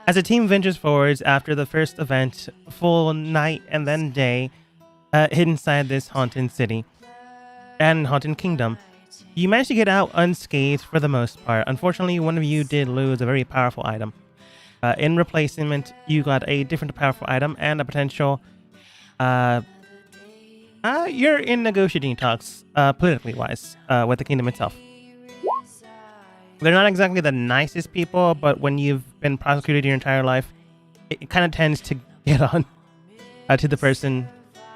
As the team ventures forwards after the first event, full night and then day, hid inside this haunted city and haunted kingdom, you managed to get out unscathed for the most part. Unfortunately, one of you did lose a very powerful item. In replacement, you got a different powerful item and a potential. You're in negotiating talks, politically wise, with the kingdom itself. They're not exactly the nicest people, but when you've been prosecuted your entire life, it kind of tends to get on to the person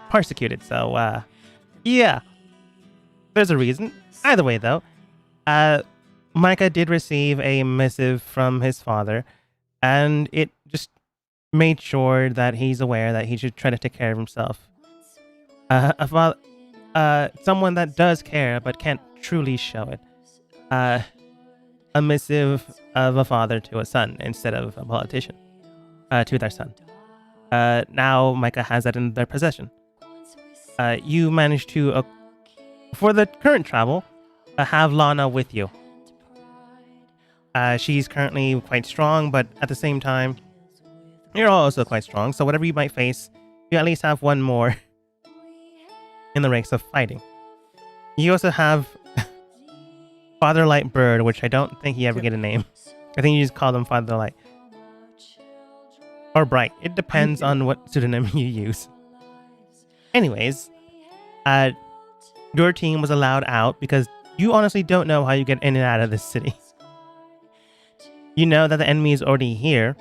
persecuted. So, yeah, there's a reason. Either way, though, Micah did receive a missive from his father, and it just made sure that he's aware that he should try to take care of himself. Someone that does care but can't truly show it. A missive of a father to a son instead of a politician to their son. Now Micah has that in their possession. You managed to, for the current travel, have Lana with you. She's currently quite strong, but at the same time, you're also quite strong. So whatever you might face, you at least have one more in the ranks of fighting. You also have Father Light Bird, which I don't think he ever get a name. I think you just call them Father Light. Or Bright. It depends on what pseudonym you use. Anyways, your team was allowed out because you honestly don't know how you get in and out of this city. You know that the enemy is already here,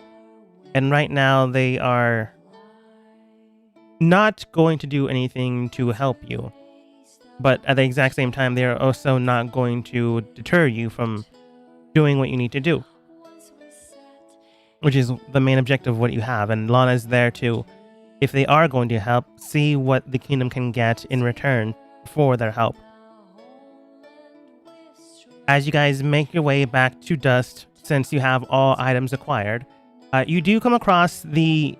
and right now they are not going to do anything to help you. But at the exact same time, they are also not going to deter you from doing what you need to do, which is the main objective of what you have. And Lana's there to, if they are going to help, see what the kingdom can get in return for their help. As you guys make your way back to Dust, since you have all items acquired, you do come across the...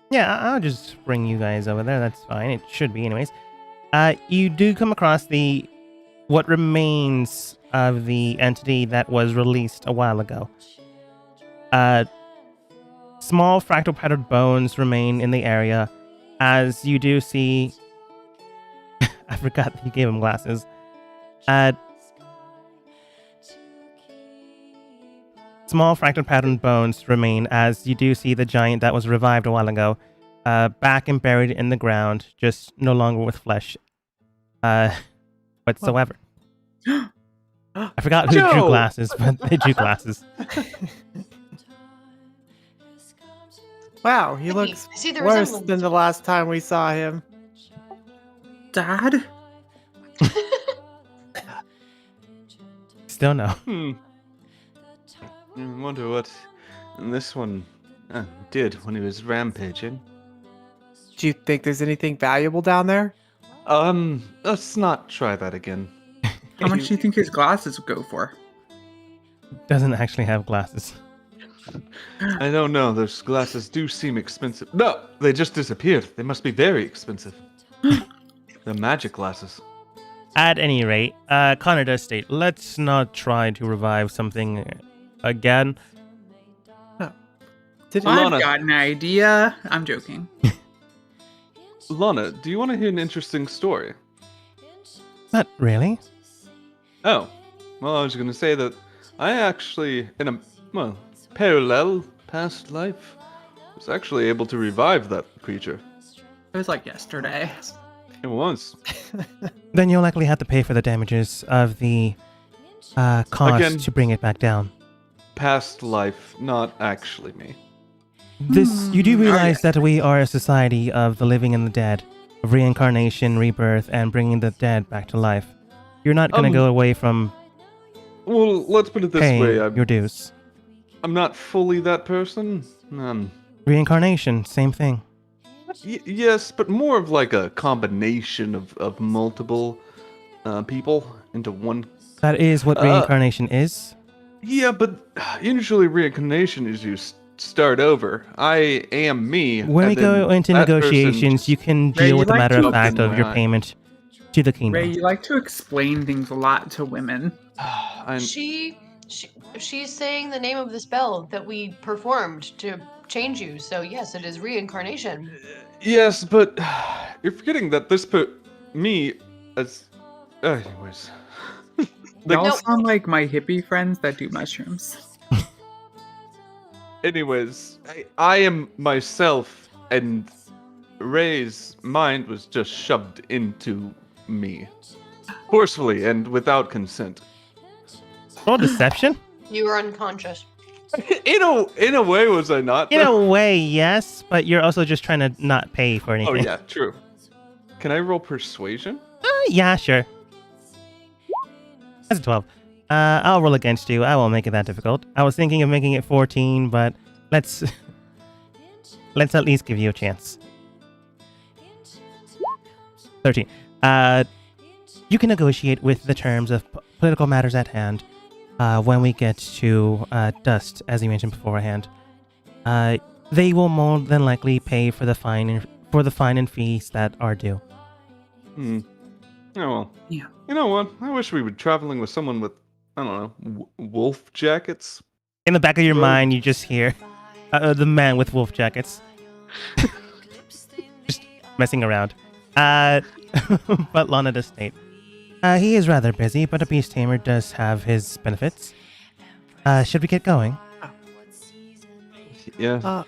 Yeah, I'll just bring you guys over there. That's fine. It should be anyways. You do come across what remains of the entity that was released a while ago. Small fractal patterned bones remain in the area, as you do see... I forgot that you gave him glasses. Small fractal patterned bones remain, as you do see the giant that was revived a while ago, back and buried in the ground, just no longer with flesh whatsoever. I forgot who drew glasses, but they drew glasses. Wow, he looks worse than the last time we saw him. Dad? Still no. I wonder what this one did when he was rampaging. Do you think there's anything valuable down there? Let's not try that again. How much do you think his glasses would go for? Doesn't actually have glasses. I don't know. Those glasses do seem expensive. No, they just disappeared. They must be very expensive. They're magic glasses. At any rate, Connor does state, let's not try to revive something again. I've got an idea. I'm joking. Lana, do you want to hear an interesting story? Not really. Oh, well, I was going to say that I actually, in a, parallel past life, was actually able to revive that creature. It was like yesterday. It was. Then you'll likely have to pay for the damages of the cost Again, to bring it back down. Past life, not actually me. You do realize that we are a society of the living and the dead, of reincarnation, rebirth, and bringing the dead back to life. You're not going to go away from Well, let's put it this paying way. your dues. I'm not fully that person. Reincarnation, same thing. Yes, but more of like a combination of multiple people into one. That is what reincarnation is. Yeah, but usually reincarnation is you start over. I am me. When we go into negotiations, you can deal with the matter of fact of your payment to the kingdom. Ray, you like to explain things a lot to women. She She's saying the name of the spell that we performed to change you. So yes, it is reincarnation. Yes, but you're forgetting that this put me as. Anyways. Y'all Nope. sound like my hippie friends that do mushrooms. Anyways, I am myself, and Ray's mind was just shoved into me. Forcefully and without consent. Roll deception. You were unconscious. In a way, was I not? In a though? way, yes, but you're also just trying to not pay for Oh, anything. yeah, true. Can I roll persuasion? Yeah, sure. That's a 12. I'll roll against you. I won't make it that difficult. I was thinking of making it 14, but let's at least give you a chance. 13. You can negotiate with the terms of political matters at hand when we get to Dust, as you mentioned beforehand. They will more than likely pay for the fine and fees that are due. Hmm. Oh, well. Yeah. You know what? I wish we were traveling with someone with, I don't know, wolf jackets. In the back of your Right. mind, you just hear the man with wolf jackets. Just messing around. But Lana does state. He is rather busy, but a beast tamer does have his benefits. Should we get going? Yeah.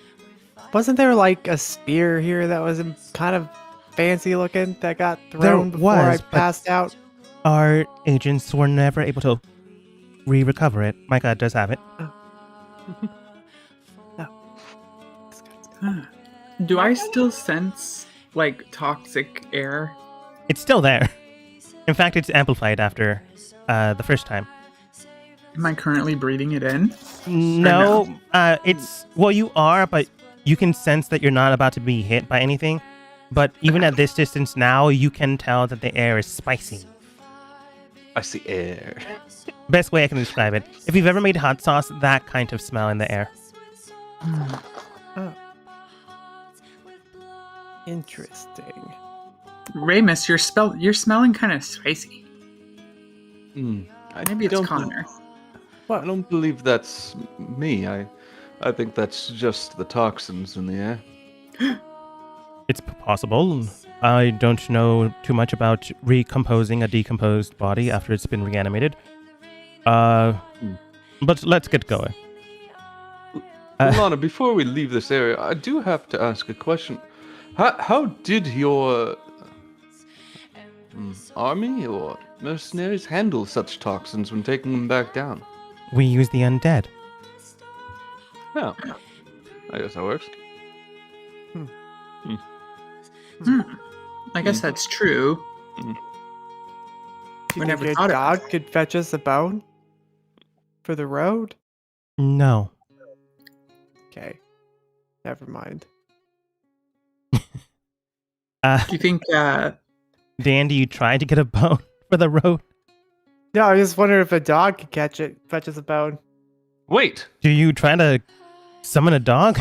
Wasn't there like a spear here that was kind of fancy looking that got thrown before I was, but- passed out? Our agents were never able to recover it. Micah does have it. Do I still sense like toxic air? It's still there. In fact, it's amplified after the first time. Am I currently breathing it in? No, it's well, you are, but you can sense that you're not about to be hit by anything. But even at this distance now, you can tell that the air is spicy. I see air. Best way I can describe it. If you've ever made hot sauce, that kind of smell in the air. Oh. Interesting. Ramus, you're smelling kind of spicy. I Maybe it's don't Connor. I don't believe that's me. I think that's just the toxins in the air. It's possible. I don't know too much about recomposing a decomposed body after it's been reanimated. But let's get going. Lana, before we leave this area, I do have to ask a question. How did your army or mercenaries handle such toxins when taking them back down? We use the undead. Yeah, I guess that works. I guess that's true. Do you We never think thought your of dog could fetch us a bone for the road? No. Okay. Never mind. Do you think Dan, do you try to get a bone for the road? No, I just wondered if a dog could fetch us a bone. Wait, Do you try to summon a dog?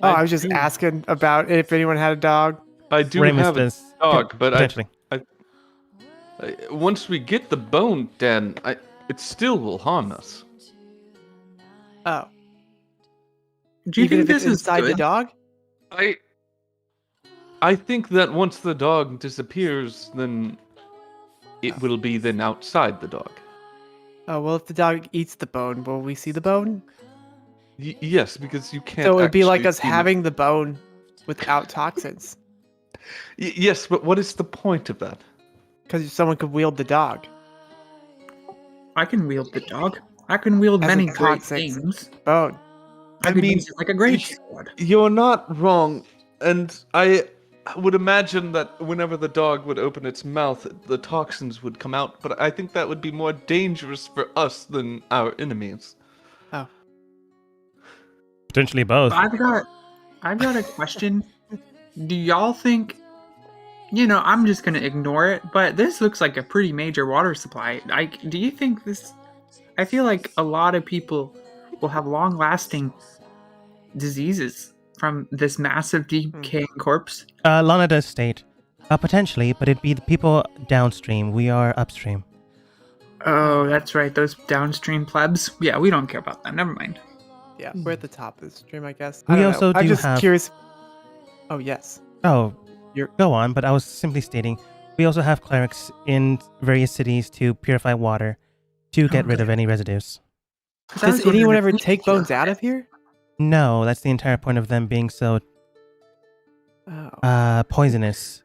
Oh, I was just do- asking about if anyone had a dog. I do Ramus have a does. dog, but Potentially. once we get the bone, Dan, it still will harm us. Oh, do you even think if it's this is inside the good? dog? I think that once the dog disappears, then it will be then outside the dog. Oh, well, if the dog eats the bone, will we see the bone? Yes, because you can't. So it would be like actually us see having the bone without toxins. Yes, but what is the point of that? Because someone could wield the dog. I can wield the dog. I can wield As a many great toxic things. Bone. I I could mean, use it like a great you- sword. You're not wrong, and I would imagine that whenever the dog would open its mouth, the toxins would come out. But I think that would be more dangerous for us than our enemies. Oh. Potentially both. I've got a question. Do y'all think? I'm just gonna ignore it, but this looks like a pretty major water supply. Do you think this? I feel like a lot of people will have long-lasting diseases from this massive decaying corpse. Lana does state, potentially, but it'd be the people downstream. We are upstream. Oh, that's right. Those downstream plebs. Yeah, we don't care about them. Never mind. Yeah, we're at the top of the stream, I guess. We I don't also know. I'm do just have- curious. Oh yes. Oh, You're- go on. But I was simply stating, we also have clerics in various cities to purify water to get rid of any residues. 'Cause I was Does anyone wondering ever if we take could bones purify out it. of here? No, that's the entire point of them being so Oh. poisonous.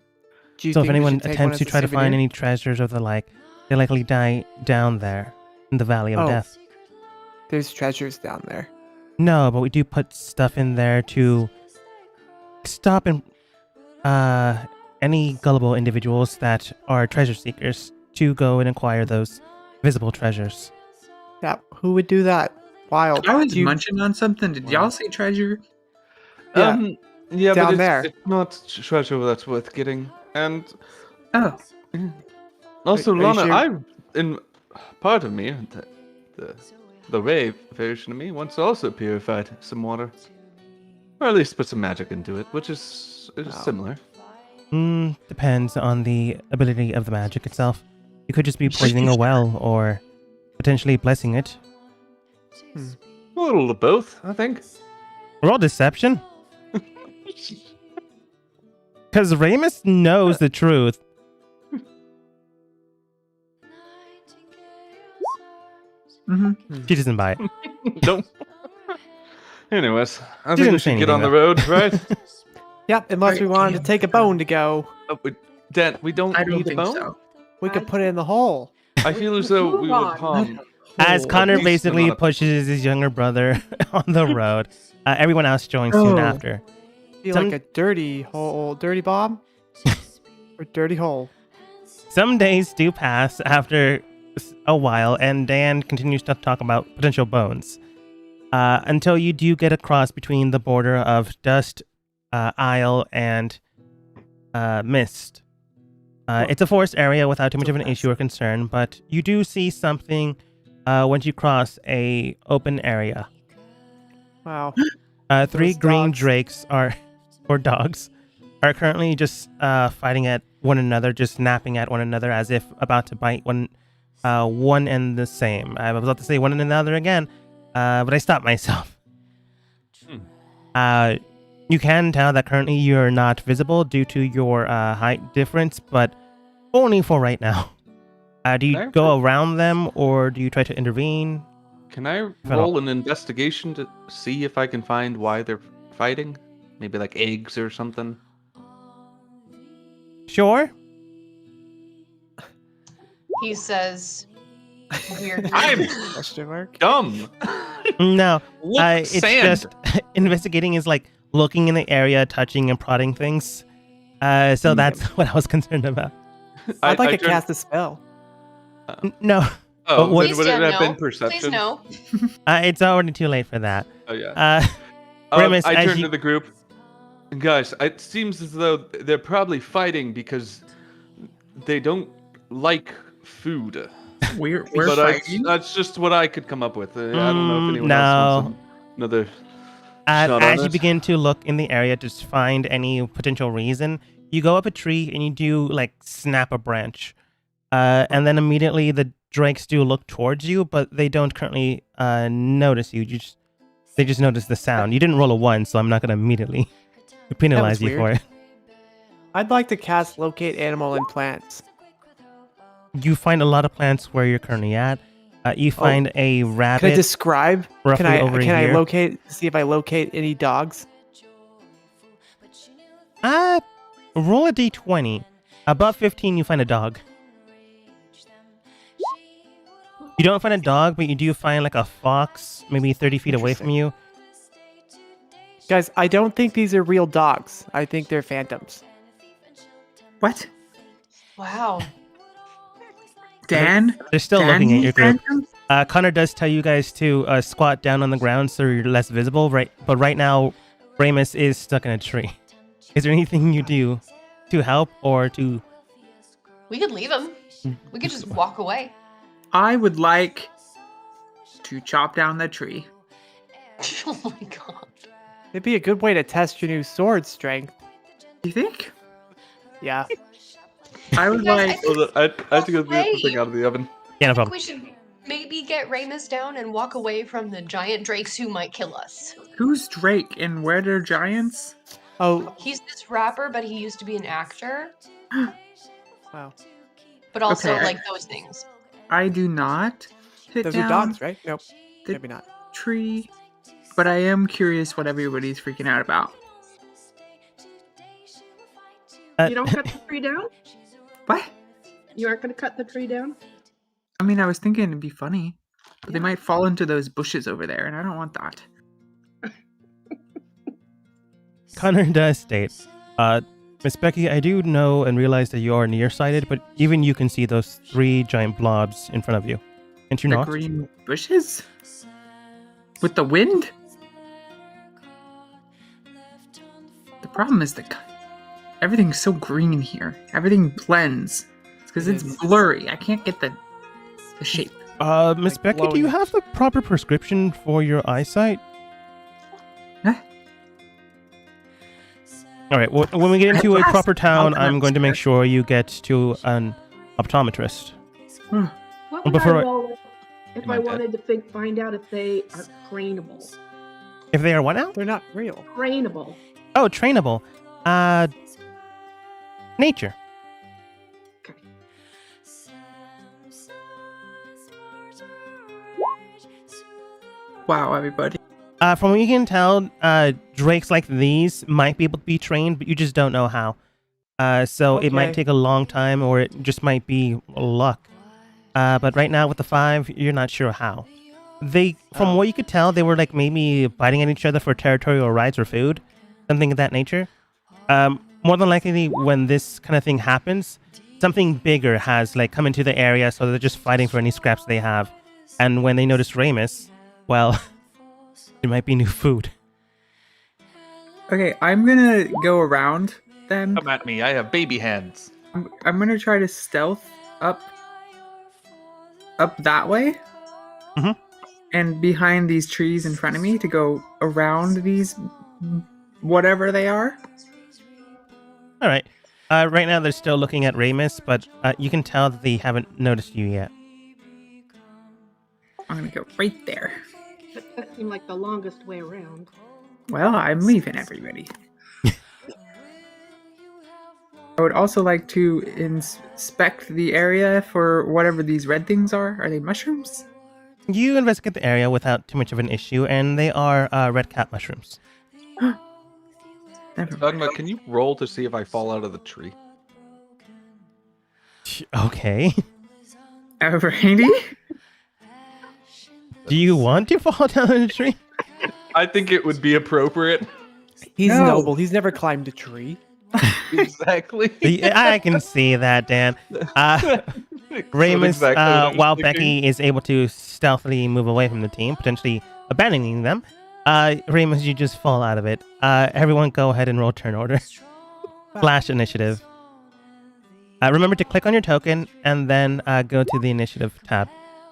Do you So if think we anyone should take one attempts as to a try to find souvenir? any treasures or the like, they likely die down there in the Valley of Oh. Death. There's treasures down there. No, but we do put stuff in there to stop any gullible individuals that are treasure seekers to go and acquire those visible treasures. Yeah, who would do that? Wild. I was Do you- munching on something. Did y'all see treasure? Yeah. Yeah, Down but there. it's not treasure that's worth getting. And Oh, also, Are you Lana, sure? in part of me, the Ray version of me, once also purified some water. Or at least put some magic into it, which is Oh. similar. Depends on the ability of the magic itself. You could just be poisoning a well or potentially blessing it. A little of both, I think. Roll deception. Because Ramus knows the truth. hmm She doesn't buy it. Don't. Anyways, I She think we didn't say should get on the anything, road, right? Yep, unless we wanted to take a bone to go. Dan, we don't I don't need a think bone. so. We could put it in the hole. I feel as though we would harm. As a Connor decent basically amount of- pushes his younger brother on the road, everyone else joins soon Oh. after. Be Some- like a dirty hole, dirty bomb, or dirty hole. Some days do pass after a while, and Dan continues to talk about potential bones. Until you do get across between the border of Dust, Isle, and Mist. It's a forest area without too much of an issue or concern, but you do see something once you cross a open area. Wow. Three Those green dogs. drakes or dogs, are currently just fighting at one another, just snapping at one another as if about to bite one and the same. I was about to say one and another again, but I stopped myself. You can tell that currently you're not visible due to your height difference, but only for right now. Do you Fair. go around them or do you try to intervene? Can I Fell roll an investigation to see if I can find why they're fighting? Maybe like eggs or something. Sure. He says weirdly. I'm Question mark. dumb. No. Look, It's sand. just investigating is like looking in the area, touching and prodding things. So that's what I was concerned about. I'd like to turned- cast a spell. No, Oh, what- then Please, would it Dan, have no. been perception? Please no. it's already too late for that. Oh yeah. Remus, I as turned you- to the group. Guys, it seems as though they're probably fighting because they don't like food. We're But fighting. that's just what I could come up with. I don't know if anyone no. else wants another. Shot on As you it. begin to look in the area to find any potential reason, you go up a tree and you do like snap a branch. And then immediately the drakes do look towards you, but they don't currently notice you. They just notice the sound. You didn't roll a 1, so I'm not going to immediately penalize you for weird. it. I'd like to cast locate animal and plants. You find a lot of plants where you're currently at. You find a Can I rabbit describe? roughly Can I over can here. I locate? See if I locate any dogs. Roll a d20. Above 15, you find a dog. You don't find a dog, but you do find like a fox, maybe 30 feet away from you. Guys, I don't think these are real dogs. I think they're phantoms. What? Wow. Dan? They're still Dan, looking at you your group. phantom? Connor does tell you guys to squat down on the ground so you're less visible, right? But right now, Ramus is stuck in a tree. Is there anything you do to help or to... We could leave him. We could just walk away. I would like to chop down the tree. Oh my god. It'd be a good way to test your new sword strength. You think? Yeah. I would Guys, like. I think- I have to go get the Wait. thing out of the oven. Yeah, no I think problem. we should maybe get Ramus down and walk away from the giant drakes who might kill us. Who's Drake and where are giants? Oh, He's this rapper, but he used to be an actor. wow. But also Okay, like those things. I do not fit Those down are dogs, right? Nope. the Maybe not. tree, but I am curious what everybody's freaking out about. You don't cut the tree down? What? You aren't going to cut the tree down? I mean, I was thinking it'd be funny, but they might fall into those bushes over there, and I don't want that. Connor does state, Miss Becky, I do know and realize that you are nearsighted, but even you can see those 3 giant blobs in front of you. Can't you The not? green bushes? With the wind? The problem is that everything's so green here. Everything blends. It's because It it's is. blurry. I can't get the shape. Miss Like Becky, do you glowing. have the proper prescription for your eyesight? Huh? All right. Well, when we get into a Yes, proper town, I'll come I'm going to make upstairs. sure you get to an optometrist. What would Before I I- roll if Am I I dead? wanted to find out if they are trainable? If they are what now? They're not real. Trainable. Oh, trainable. Nature. Okay. Wow, everybody. From what you can tell, drakes like these might be able to be trained, but you just don't know how. So it might Okay. take a long time, or it just might be luck. But right now with the 5, you're not sure how. From what you could tell, they were like maybe biting at each other for territorial rights or food, something of that nature. More than likely, when this kind of thing happens, something bigger has like come into the area, so they're just fighting for any scraps they have. And when they notice Ramus, well, there might be new food. Okay, I'm gonna go around then. Come at me. I have baby hands. I'm gonna try to stealth up that way. Mhm. And behind these trees in front of me to go around these whatever they are. All right. Right now, they're still looking at Ramus, but you can tell that they haven't noticed you yet. I'm gonna go right there. That seemed like the longest way around. Well, I'm leaving everybody. I would also like to inspect the area for whatever these red things are. Are they mushrooms? You investigate the area without too much of an issue, and they are red cat mushrooms. Never mind. Dogma, can you roll to see if I fall out of the tree? Okay. Randy? Do you want to fall down the tree? I think it would be appropriate. He's No. noble. He's never climbed a tree. Exactly. I can see that, Dan. Ramus, exactly what I was while thinking. Becky is able to stealthily move away from the team, potentially abandoning them, Ramus, you just fall out of it. Everyone go ahead and roll turn order. Flash initiative. Remember to click on your token and then go to the initiative tab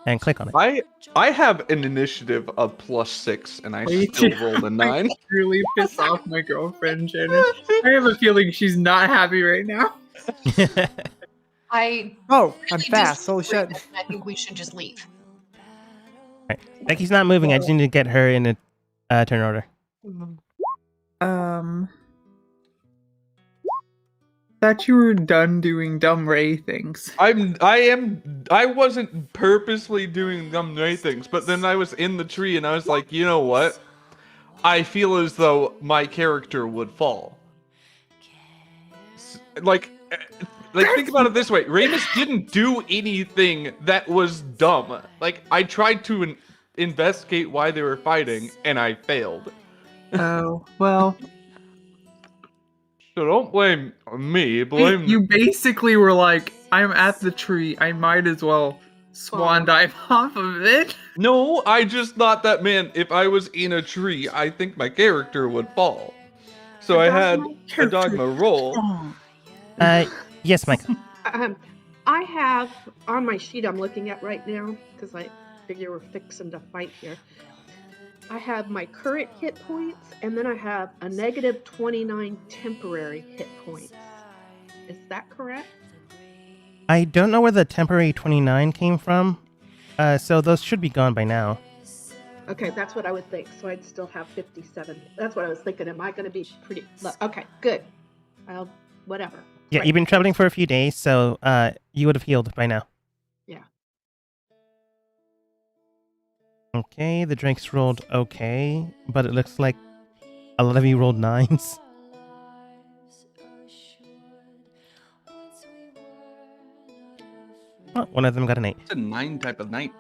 and click on it. I have an initiative of +6, and I Wait. still rolled a 9. Really piss off my girlfriend, Shannon. I have a feeling she's not happy right now. I Oh, I'm really fast. Holy disagree, shit. and I think we should just leave. Becky's not moving. I just need to get her in a turn order. Thought you were done doing dumb Ray things. I wasn't purposely doing dumb Ray things, but then I was in the tree and I was like, you know what? I feel as though my character would fall. Like think about it this way. Ramus didn't do anything that was dumb. Like, I tried to investigate why they were fighting, and I failed. Oh, well. So don't blame me, blame... You basically were like, I'm at the tree. I might as well swan dive off of it. No, I just thought that, man, if I was in a tree, I think my character would fall. So I had a dogma roll. Oh. Yes, Mike. I have on my sheet I'm looking at right now, because I figure we're fixing to fight here. I have my current hit points, and then I have a negative 29 temporary hit points. Is that correct? I don't know where the temporary 29 came from, so those should be gone by now. Okay, that's what I would think. So I'd still have 57. That's what I was thinking. Am I going to be pretty? Okay, good. I'll whatever. Yeah, Right. you've been traveling for a few days, so you would have healed by now. Yeah. Okay, the drinks rolled okay, but it looks like a lot of you rolled 9s. Oh, one of them got an 8. It's a 9 type of night.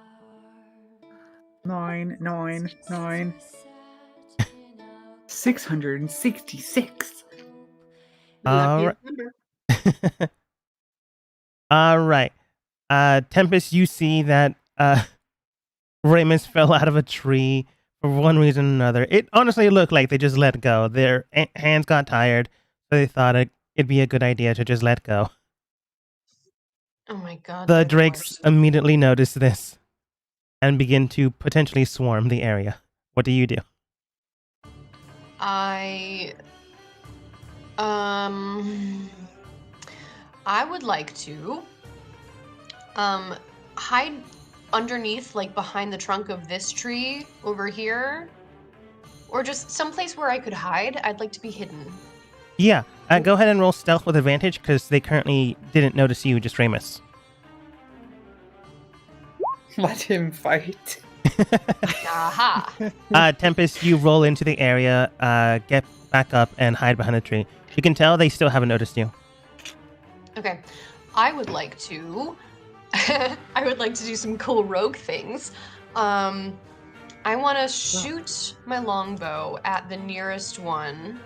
9, 9, 9. 666. All Luckiest number. All right. Tempest, you see that Ramus fell out of a tree for one reason or another. It honestly looked like they just let go. Their hands got tired, so they thought it'd be a good idea to just let go. Oh my god. The they're drakes worst. immediately notice this and begin to potentially swarm the area. What do you do? I would like to hide underneath, like behind the trunk of this tree over here, or just someplace where I could hide. I'd like to be hidden. Yeah, go ahead and roll stealth with advantage because they currently didn't notice you, just Ramus. Let him fight. Aha! Tempest, you roll into the area, get back up, and hide behind the tree. You can tell they still haven't noticed you. Okay, I would like to. I would like to do some cool rogue things. I want to shoot my longbow at the nearest one.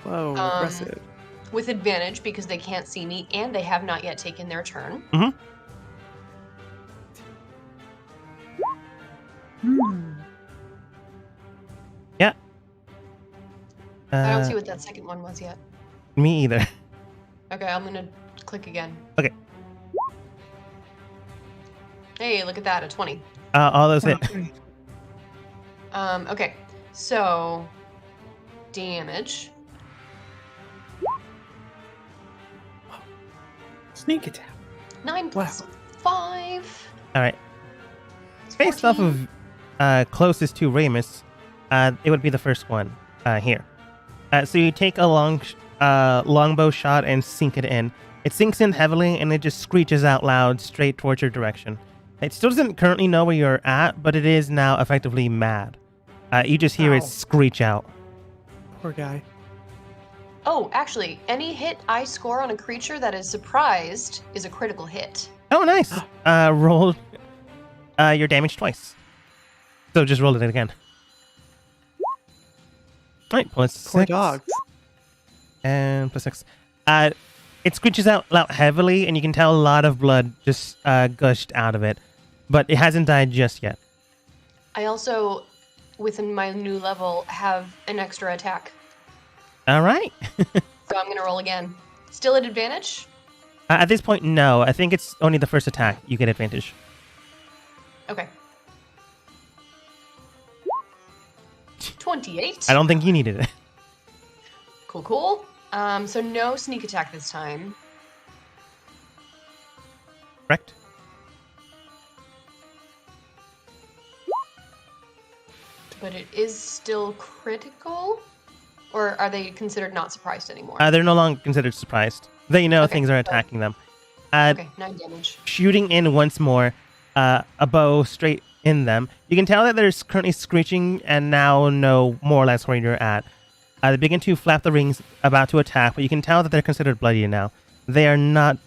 Whoa, impressive. With advantage because they can't see me and they have not yet taken their turn. Yeah. I don't see what that second one was yet. Me either. Okay, I'm gonna click again. Okay. Hey, look at that, a 20. All those hit. Okay, so damage. Sneak attack. 9 plus 5. All right. It's Based off 14. of closest to Ramus, it would be the first one here. So you take a longbow shot and sink it in. It sinks in heavily and it just screeches out loud straight towards your direction. It still doesn't currently know where you're at, but it is now effectively mad. You just hear it Ow. screech out. Poor guy. Oh, actually, any hit I score on a creature that is surprised is a critical hit. Oh, nice. Roll your damage twice. So just roll it again. All right, plus Poor 6. dogs. And plus 6. It screeches out loud heavily, and you can tell a lot of blood just gushed out of it. But it hasn't died just yet. I also, within my new level, have an extra attack. All right. So I'm gonna roll again. Still at advantage? At this point, no. I think it's only the first attack you get advantage. Okay. 28. I don't think you needed it. Cool, cool. So no sneak attack this time. Correct? But it is still critical? Or are they considered not surprised anymore? They're no longer considered surprised. They know Okay, things are so- attacking them. Okay, 9 damage. Shooting in once more, a bow straight in them. You can tell that they're currently screeching and now know more or less where you're at. They begin to flap the rings, about to attack, but you can tell that they're considered bloody now. They are not...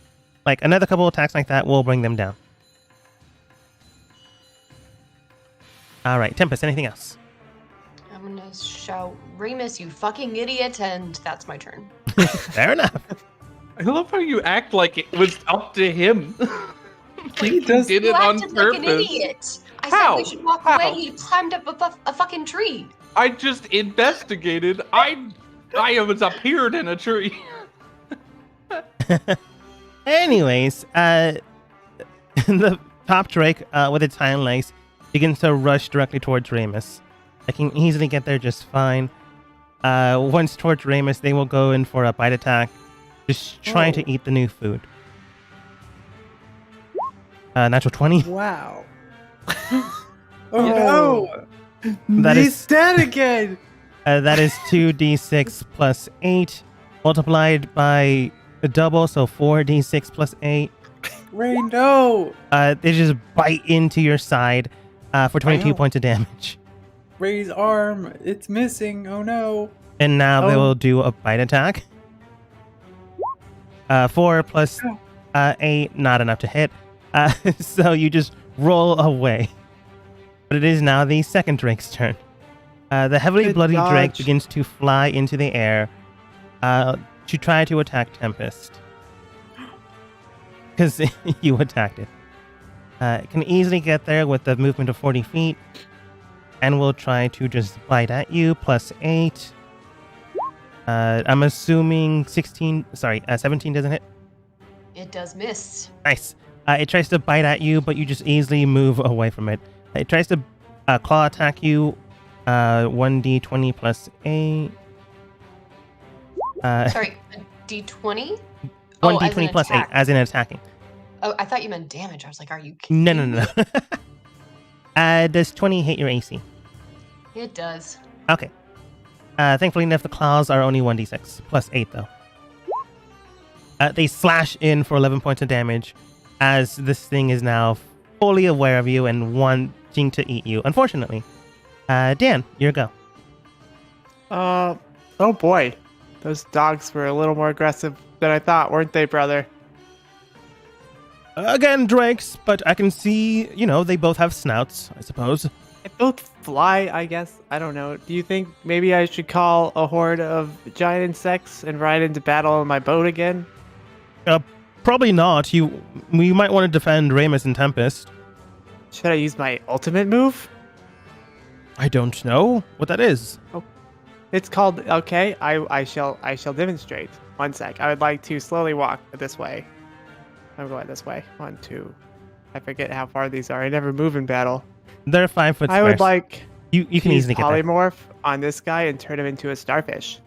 Like, another couple attacks like that will bring them down. All right, Tempest, anything else? I'm gonna shout, Remus, you fucking idiot, and that's my turn. Fair enough. I love how you act like it was up to him. He does. did You it on acted like an purpose. idiot. I How? said we should walk How? away. He climbed up a fucking tree. I just investigated. I was appeared in a tree. Anyways, the top drake with its hind legs begins to rush directly towards Ramus. I can easily get there just fine. Once towards Ramus, they will go in for a bite attack, just trying to eat the new food. Natural 20. Wow. Oh That He's is dead again. that is 2d6 plus 8 multiplied by a double, so 4d6 plus 8. Ray, no! They just bite into your side for 22 Wow. points of damage. Ray's arm, it's missing. Oh no! And now they Oh. will do a bite attack. 4 plus 8, not enough to hit. So you just roll away. But it is now the second Drake's turn. The heavily Good bloody Drake dodge. begins to fly into the air to try to attack Tempest. Because you attacked it. It can easily get there with the movement of 40 feet. And will try to just bite at you, plus 8. I'm assuming 17 doesn't hit. It does miss. Nice. It tries to bite at you, but you just easily move away from it. It tries to claw attack you. 1d20 plus 8. Sorry, a d20? Oh, as 1d20 an plus 8, attack. as in attacking. Oh, I thought you meant damage. I was like, are you kidding? No. Does 20 hit your AC? It does. Okay. Thankfully enough, the claws are only 1d6 plus 8, though. They slash in for 11 points of damage as this thing is now fully aware of you and wanting to eat you, unfortunately. Dan, your go. Oh boy. Those dogs were a little more aggressive than I thought, weren't they, brother? Again, Drakes, but I can see, they both have snouts, I suppose. They both fly, I guess. I don't know. Do you think maybe I should call a horde of giant insects and ride into battle on my boat again? Probably not. You might want to defend Ramus and Tempest. Should I use my ultimate move? I don't know what that is. It's called, okay, I shall demonstrate. 1 sec. I would like to slowly walk this way. I'm going this way. 1, 2. I forget how far these are. I never move in battle. They're 5 foot I squares. would like You can to use easily get there. polymorph on this guy and turn him into a starfish.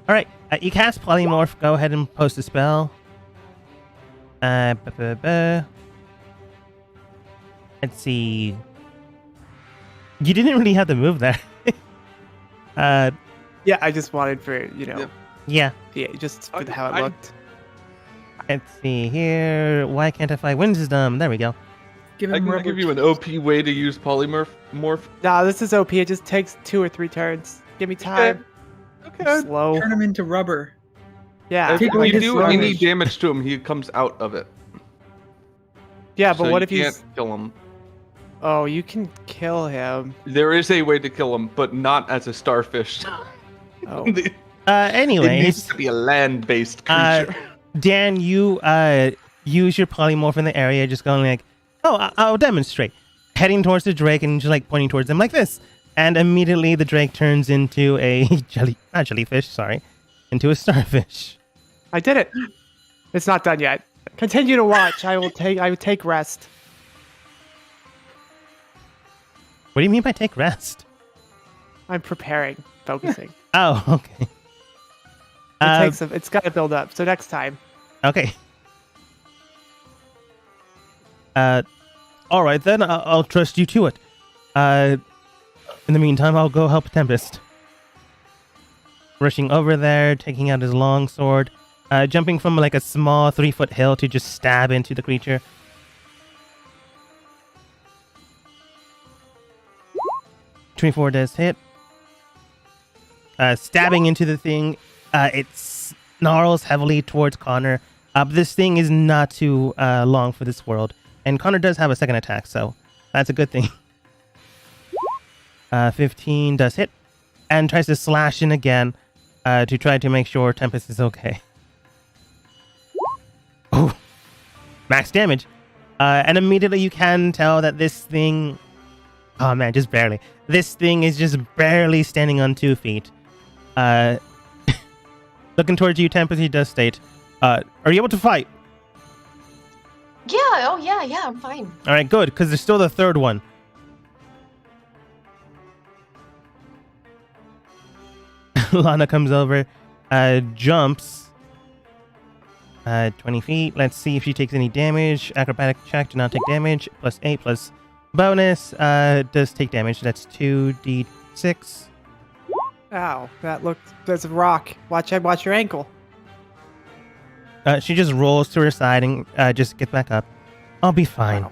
All right, you cast polymorph. Go ahead and post a spell. Let's see. You didn't really have to move there. Yeah, I just wanted for, Yep. Yeah. yeah, just for how it I- looked. Let's see here. Why can't I find wisdom? There we go. Give I him can rubber give you an OP way to use polymorph. Nah, this is OP. It just takes 2 or 3 turns. Give me time. Okay. Slow. Turn him into rubber. Yeah. If Take away you his do any sluggish. damage to him, he comes out of it. Yeah, but So what you if he's... can't kill him? Oh, you can kill him. There is a way to kill him, but not as a starfish. Oh. it Anyway, needs to be a land-based creature. Dan, you use your polymorph in the area, just going like, "Oh, I'll demonstrate." Heading towards the Drake and just like pointing towards them like this, and immediately the Drake turns into a into a starfish. I did it. It's not done yet. Continue to watch. I will take rest. What do you mean by take rest? I'm preparing, focusing. Oh, okay. It's got to build up. So next time. Okay. All right then. I'll trust you to it. In the meantime, I'll go help Tempest. Rushing over there, taking out his long sword, jumping from like a small 3-foot hill to just stab into the creature. .24 does hit. Stabbing into the thing, it snarls heavily towards Connor. But this thing is not too long for this world. And Connor does have a second attack, so that's a good thing. 15 does hit. And tries to slash in again to try to make sure Tempest is okay. Oh, max damage. And immediately you can tell that this thing... Oh man, just barely. This thing is just barely standing on 2 feet. Looking towards you, Tempest, he does state, are you able to fight? Yeah, oh yeah, I'm fine. Alright, good, because there's still the third one. Lana comes over, jumps, 20 feet. Let's see if she takes any damage. Acrobatic check to not take damage. Plus 8 plus bonus. Does take damage. That's 2d6. Ow, that's a rock. Watch your ankle. She just rolls to her side and just gets back up. I'll be fine.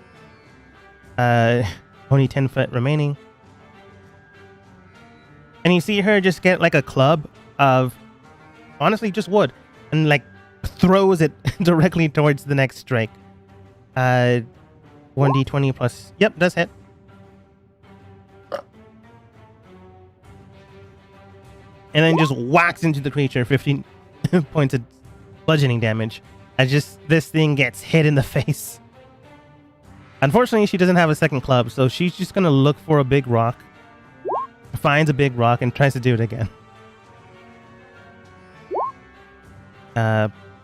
Only 10 foot remaining. And you see her just get like a club of, honestly, just wood, and like throws it directly towards the next strike. 1d20 plus, yep, does hit. And then just whacks into the creature, 15 points of bludgeoning damage. As just this thing gets hit in the face. Unfortunately, she doesn't have a second club, so she's just gonna look for a big rock. Finds a big rock and tries to do it again.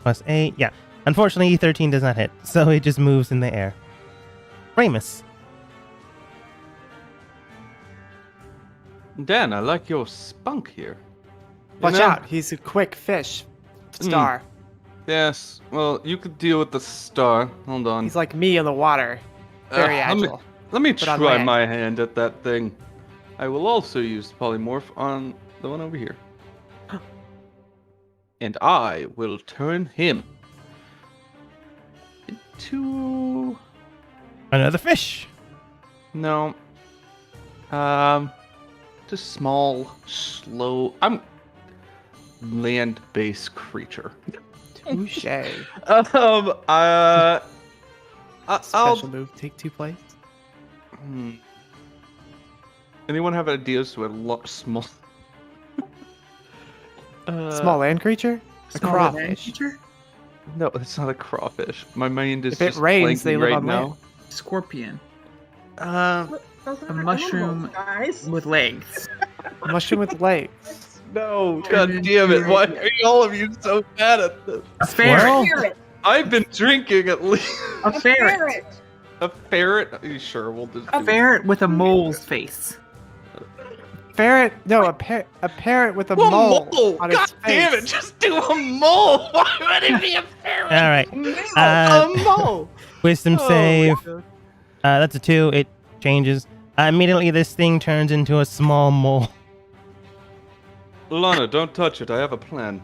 Plus 8, yeah. Unfortunately, 13 does not hit, so it just moves in the air. Ramus. Dan, I like your spunk here. You Watch know? out, he's a quick fish. Star. Yes, well, you could deal with the star. Hold on. He's like me in the water. Very agile. Let me But on try land. my hand at that thing. I will also use polymorph on the one over here. And I will turn him into... Another fish. No. Just small, slow... I'm... land-based creature. Touche. I'll... Special move, take 2 plays. Anyone have ideas to a small... Small land creature? A Small crawfish. land creature? No, it's not a crawfish. My mind is If it just rains, they blanking live right on now. land. Scorpion Those a are mushroom animals, guys. with legs. A mushroom with legs. No, Turn god damn it! into Why a- are all of you so bad at this? A ferret. Squirrel? Ferret. I've been drinking at least. A ferret. Ferret. A ferret? Are you sure? We'll just A do ferret with a mole's face. Ferret? No, a parrot with a Well, mole on God its face. damn it! Just do a mole. Why would it be a ferret? All right. A mole. Wisdom Oh, save. my God. That's a 2. It changes. Immediately, this thing turns into a small mole. Lana, don't touch it. I have a plan.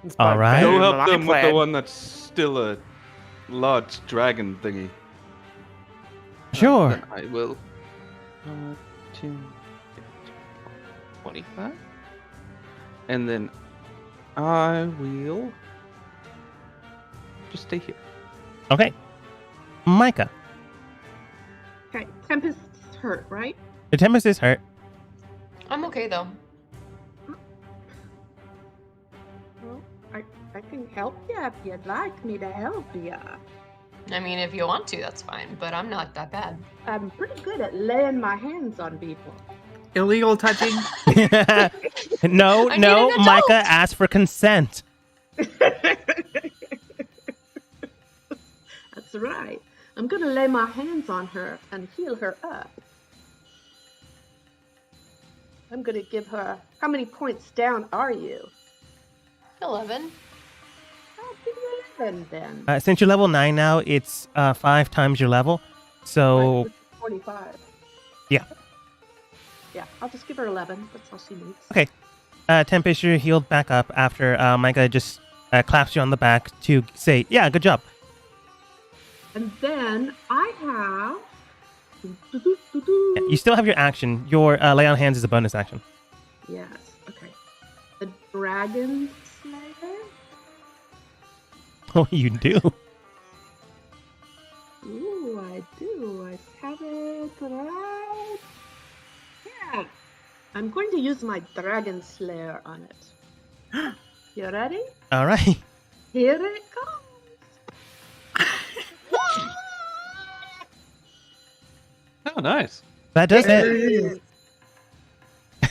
It's All my right. better Go than help my them with the plan. one that's still a large dragon thingy. Sure. Then I will. 25. And then I will just stay here. Okay. Micah. Okay, Tempest's hurt, right? The Tempest is hurt. I'm okay though. Well, I can help you if you'd like me to help you. I mean, if you want to, that's fine, but I'm not that bad. I'm pretty good at laying my hands on people. Illegal touching. No, I need no. an adult. Micah asked for consent. That's right. I'm gonna lay my hands on her and heal her up. I'm gonna give her. How many points down are you? 11. I'll give you 11 then. Since you're level 9 now, it's 5 times your level. So, Right, 45. yeah. Yeah, I'll just give her 11. That's all she needs. Okay. Tempest, you're healed back up after Micah just claps you on the back to say, yeah, good job. And then I have. Yeah, you still have your action. Your lay on hands is a bonus action. Yes. Okay. The Dragon Slayer. Oh, you do. Ooh, I do. I have it right. Yeah. I'm going to use my Dragon Slayer on it. You ready? All right. Here it comes. Oh, nice. That does There it. it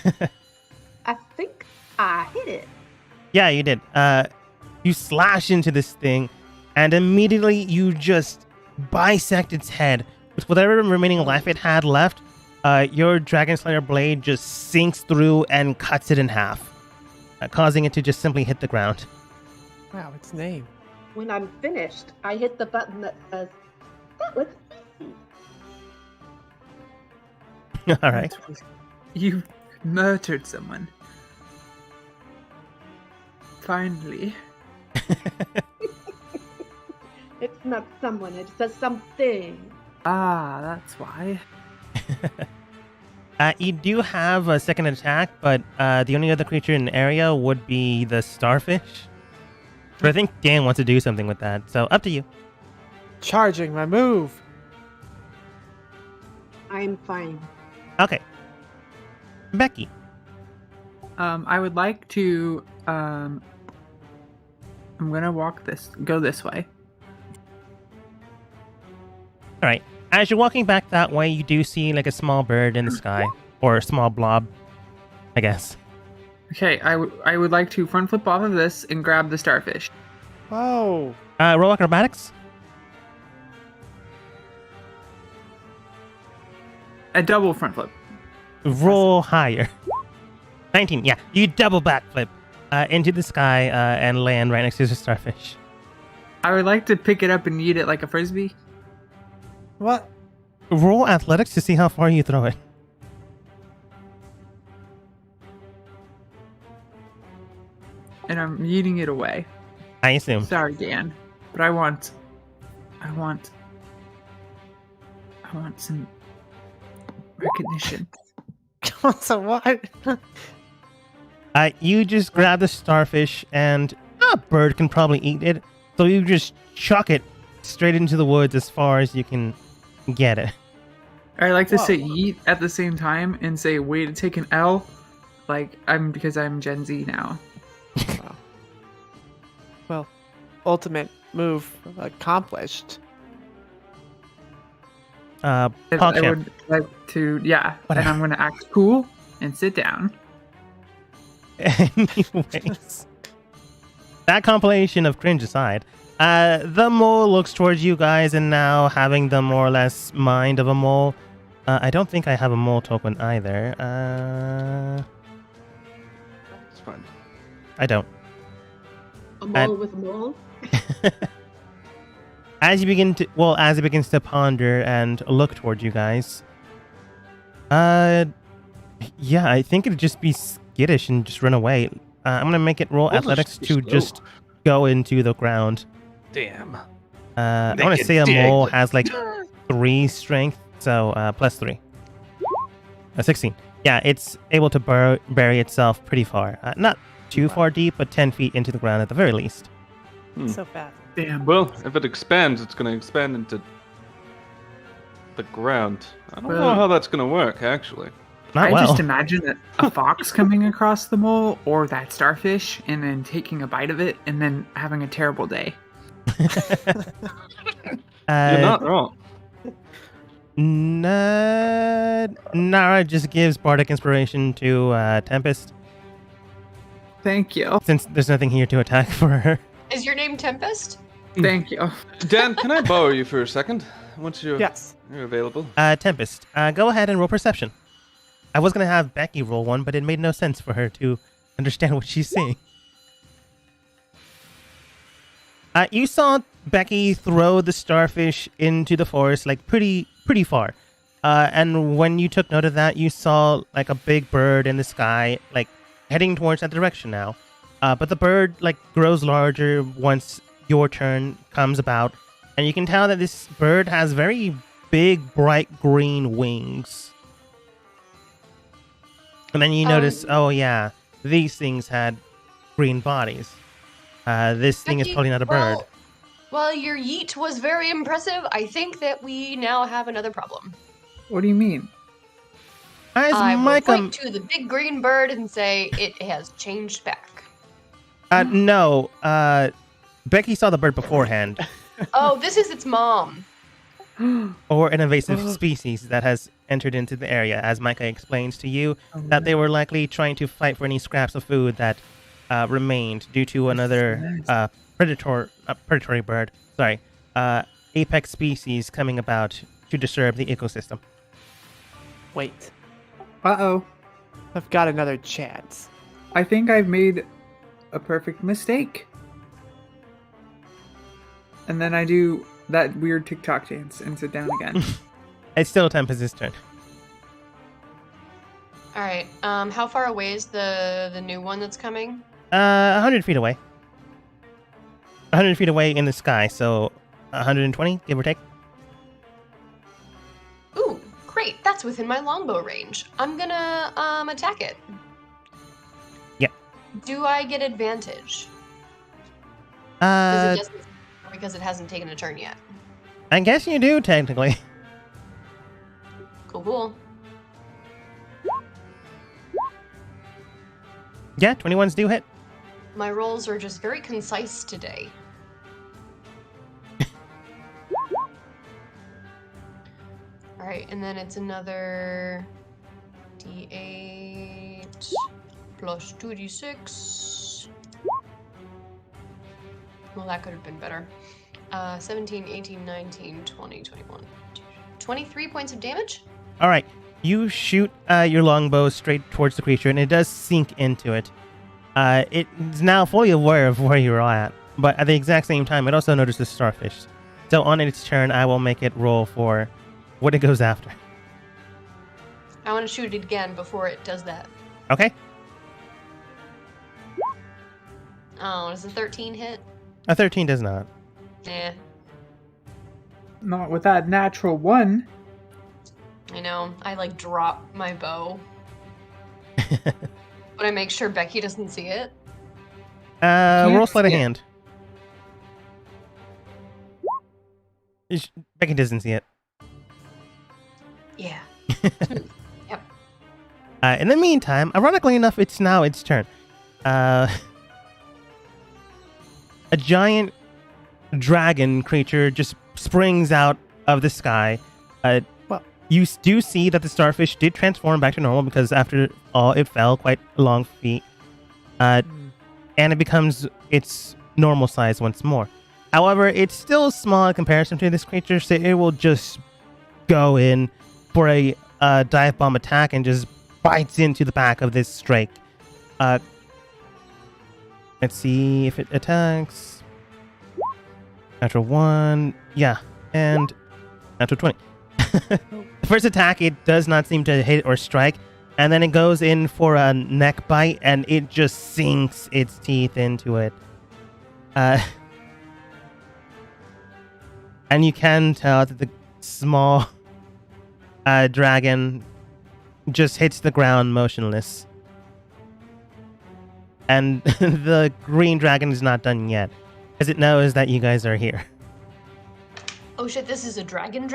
is. I think I hit it. Yeah, you did. You slash into this thing, and immediately you just bisect its head. With whatever remaining life it had left, your Dragon Slayer blade just sinks through and cuts it in half, causing it to just simply hit the ground. Wow, its name. When I'm finished, I hit the button that says, "That was easy." All right. You murdered someone. Finally. It's not someone, it says something. Ah, that's why. You do have a second attack, but the only other creature in the area would be the starfish. But I think Dan wants to do something with that, so up to you. Charging my move. I'm fine. Okay. Becky. I would like to, I'm gonna go this way. All right. As you're walking back that way, you do see like a small bird in the sky, or a small blob, I guess. Okay, I would like to front flip off of this and grab the starfish. Whoa. Roll acrobatics. A double front flip. Roll higher. 19. Yeah, you double backflip into the sky and land right next to the starfish. I would like to pick it up and eat it like a frisbee. What? Roll athletics to see how far you throw it. And I'm eating it away. I assume. Sorry, Dan, but I want some recognition. So what? You just grab the starfish, and a bird can probably eat it. So you just chuck it straight into the woods as far as you can get it. I like to Whoa. say eat at the same time and say way to take an L, because I'm Gen Z now. Wow. Well, ultimate move accomplished. I PogChamp. would like to, yeah, Whatever. and I'm going to act cool and sit down. Anyways, that compilation of cringe aside, the mole looks towards you guys, and now having the more or less mind of a mole. I don't think I have a mole token either. It's fine. I don't. A mole with a mole? As it begins to ponder and look towards you guys, yeah, I think it'd just be skittish and just run away. I'm gonna make it roll Well, athletics just to go. just go into the ground. Damn. I Make want to it say a dig. mole has like 3 strength, so plus 3. 16. Yeah, it's able to bury itself pretty far. Not too far deep, but 10 feet into the ground at the very least. So fast. Damn. Well, if it expands, it's going to expand into the ground. I don't know Well- how that's going to work, actually. Not I well. just imagine a fox coming across the mole or that starfish and then taking a bite of it and then having a terrible day. You're not wrong. Nara just gives bardic inspiration to Tempest, Thank you. since there's nothing here to attack for her. Is your name Tempest? Thank you. Dan, can I borrow you for a second? Once you're Yes. available. Tempest, go ahead and roll perception. I was gonna have Becky roll one, but it made no sense for her to understand what she's seeing. You saw Becky throw the starfish into the forest, like pretty far. And when you took note of that, you saw like a big bird in the sky, like heading towards that direction now. But the bird like grows larger once your turn comes about, and you can tell that this bird has very big, bright green wings. And then you notice, oh yeah, these things had green bodies. This thing is Becky, probably not a bird. Well, your yeet was very impressive. I think that we now have another problem. What do you mean? As I will Micah, point to the big green bird and say it has changed back. no, Becky saw the bird beforehand, Oh, this is its mom. or an invasive species that has entered into the area, as Micah explains to you, that they were likely trying to fight for any scraps of food that remained due to another predatory bird. Sorry, apex species coming about to disturb the ecosystem. Wait. Uh-oh. I've got another chance. I think I've made a perfect mistake. and then I do that weird TikTok dance and sit down again. It's still Tempest's turn. All right. How far away is the new one that's coming? 100 feet away. 100 feet away in the sky, so 120, give or take. Ooh, great. That's within my longbow range. I'm gonna attack it. Yeah. Do I get advantage? Because it hasn't taken a turn yet. I guess you do, technically. Cool. Yeah, 21s do hit. My rolls are just very concise today. Alright, and then it's another D8 plus 2d6. Well, that could have been better. 17, 18, 19, 20, 21. 23 points of damage? All right, you shoot your longbow straight towards the creature, and it does sink into it. It is now fully aware of where you're at, but at the exact same time, it also notices starfish. So on its turn, I will make it roll for what it goes after. I want to shoot it again before it does that. Okay? Oh, does a 13 hit? A 13 does not. Eh, Not with that natural 1. I know. I like drop my bow. But I make sure Becky doesn't see it. Roll sleight of see it. hand. Becky doesn't see it. Yeah. In the meantime, ironically enough, it's now its turn. A giant dragon creature just springs out of the sky. You do see that the starfish did transform back to normal because after all, it fell quite a long feet. And it becomes its normal size once more. However, it's still small in comparison to this creature, so it will just go in for a dive bomb attack and just bites into the back of this strike. Let's see if it attacks. Natural 1. Yeah. And natural 20. The first attack, it does not seem to hit or strike. And then it goes in for a neck bite, and it just sinks its teeth into it. And you can tell that the small dragon just hits the ground motionless. And the green dragon is not done yet, as it knows that you guys are here. Oh shit, this is a dragon?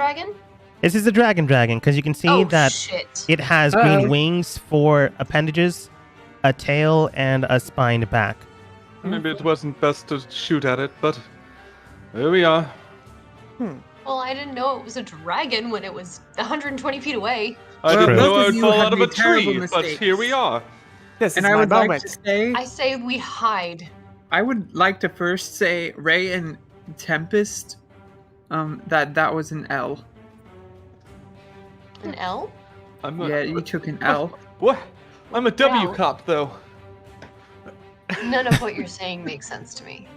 This is a dragon, because you can see that shit. it has green wings for appendages, a tail, and a spined back. Maybe it wasn't best to shoot at it, but here we are. Well, I didn't know it was a dragon when it was 120 feet away. I True. didn't know Both I of would you fall have out of a made terrible tree, but mistakes. here we are. This And is I my would like moment. to say, I say we hide. I would like to first say, Ray and Tempest, that was an L. An L? I'm a, Yeah, you took an L. What? I'm a W Wow. cop, though. None of what you're saying makes sense to me.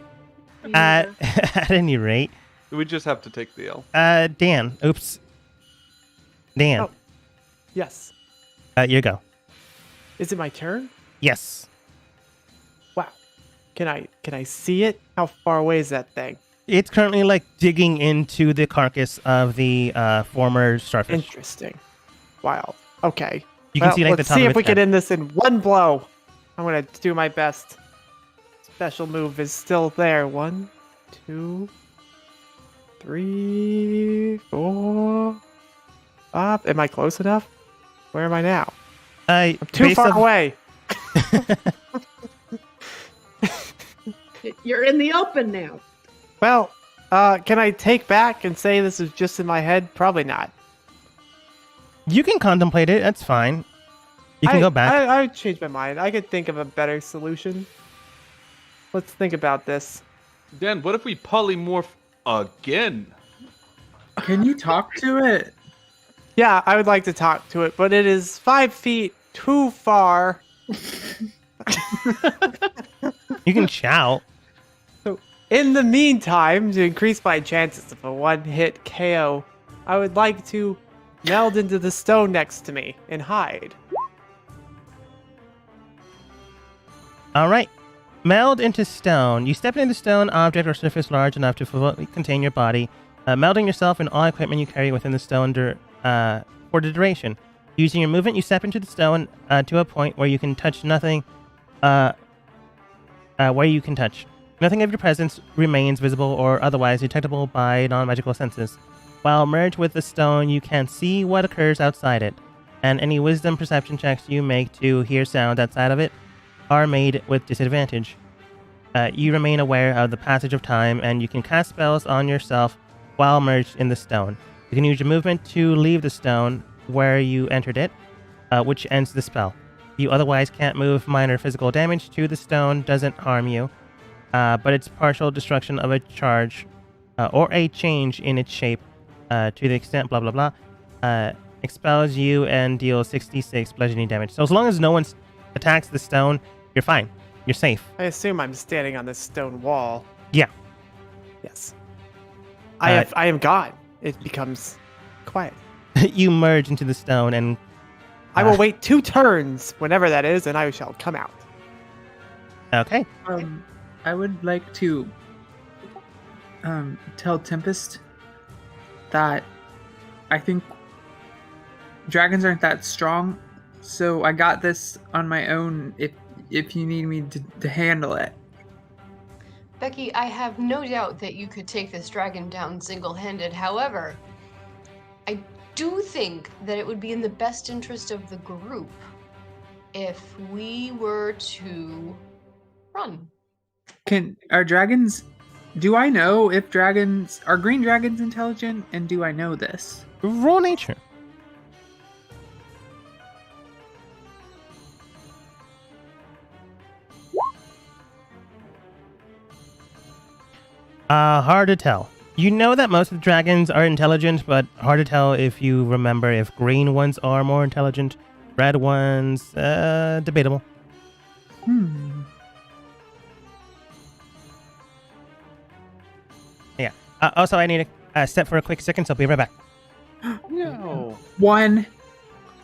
At any rate, We just have to take the L. Dan. Oops. Dan, Oh. Yes. you go. Is it my turn? Yes. Wow. Can I see it? How far away is that thing? It's currently like digging into the carcass of the former starfish. Interesting. Wow. Okay. You can Well, see like the let's top see of if we its can head. end this in one blow. I'm gonna do my best. Special move is still there. 1, 2, 3, 4, 5. Am I close enough? Where am I now? I'm too Based far off- away. You're in the open now. Well, can I take back and say this is just in my head? Probably not. You can contemplate it. That's fine. You can go back. I changed my mind. I could think of a better solution. Let's think about this. Dan, what if we polymorph again? Can you talk to it? Yeah, I would like to talk to it, but it is 5 feet too far. You can shout. In the meantime, to increase my chances of a one-hit KO, I would like to meld into the stone next to me and hide. All right. Meld into stone. You step into the stone object or surface large enough to fully contain your body, melding yourself and all equipment you carry within the stone for the duration. Using your movement, you step into the stone to a point where you can touch nothing. Where you can touch. Nothing of your presence remains visible or otherwise detectable by non-magical senses. While merged with the stone, you can see what occurs outside it, and any wisdom perception checks you make to hear sound outside of it are made with disadvantage. You remain aware of the passage of time, and you can cast spells on yourself while merged in the stone. You can use your movement to leave the stone where you entered it, which ends the spell. You otherwise can't move. Minor physical damage to the stone doesn't harm you, but its partial destruction of a charge or a change in its shape to the extent blah blah blah expels you and deals 66 bludgeoning damage. So as long as no one attacks the stone, you're fine. You're safe. I assume I'm standing on this stone wall. Yeah. Yes. I am gone. It becomes quiet. You merge into the stone and I will wait 2 turns, whenever that is, and I shall come out. okay. I would like to tell Tempest that I think dragons aren't that strong, so I got this on my own if you need me to handle it. Becky, I have no doubt that you could take this dragon down single-handed. However, I do think that it would be in the best interest of the group if we were to run. Do I know if are green dragons intelligent, and do I know this? Roll nature. Hard to tell. You know that most of the dragons are intelligent, but hard to tell if you remember if green ones are more intelligent. Red ones, debatable. Yeah. Also, I need a step for a quick second, so I'll be right back. No. 1,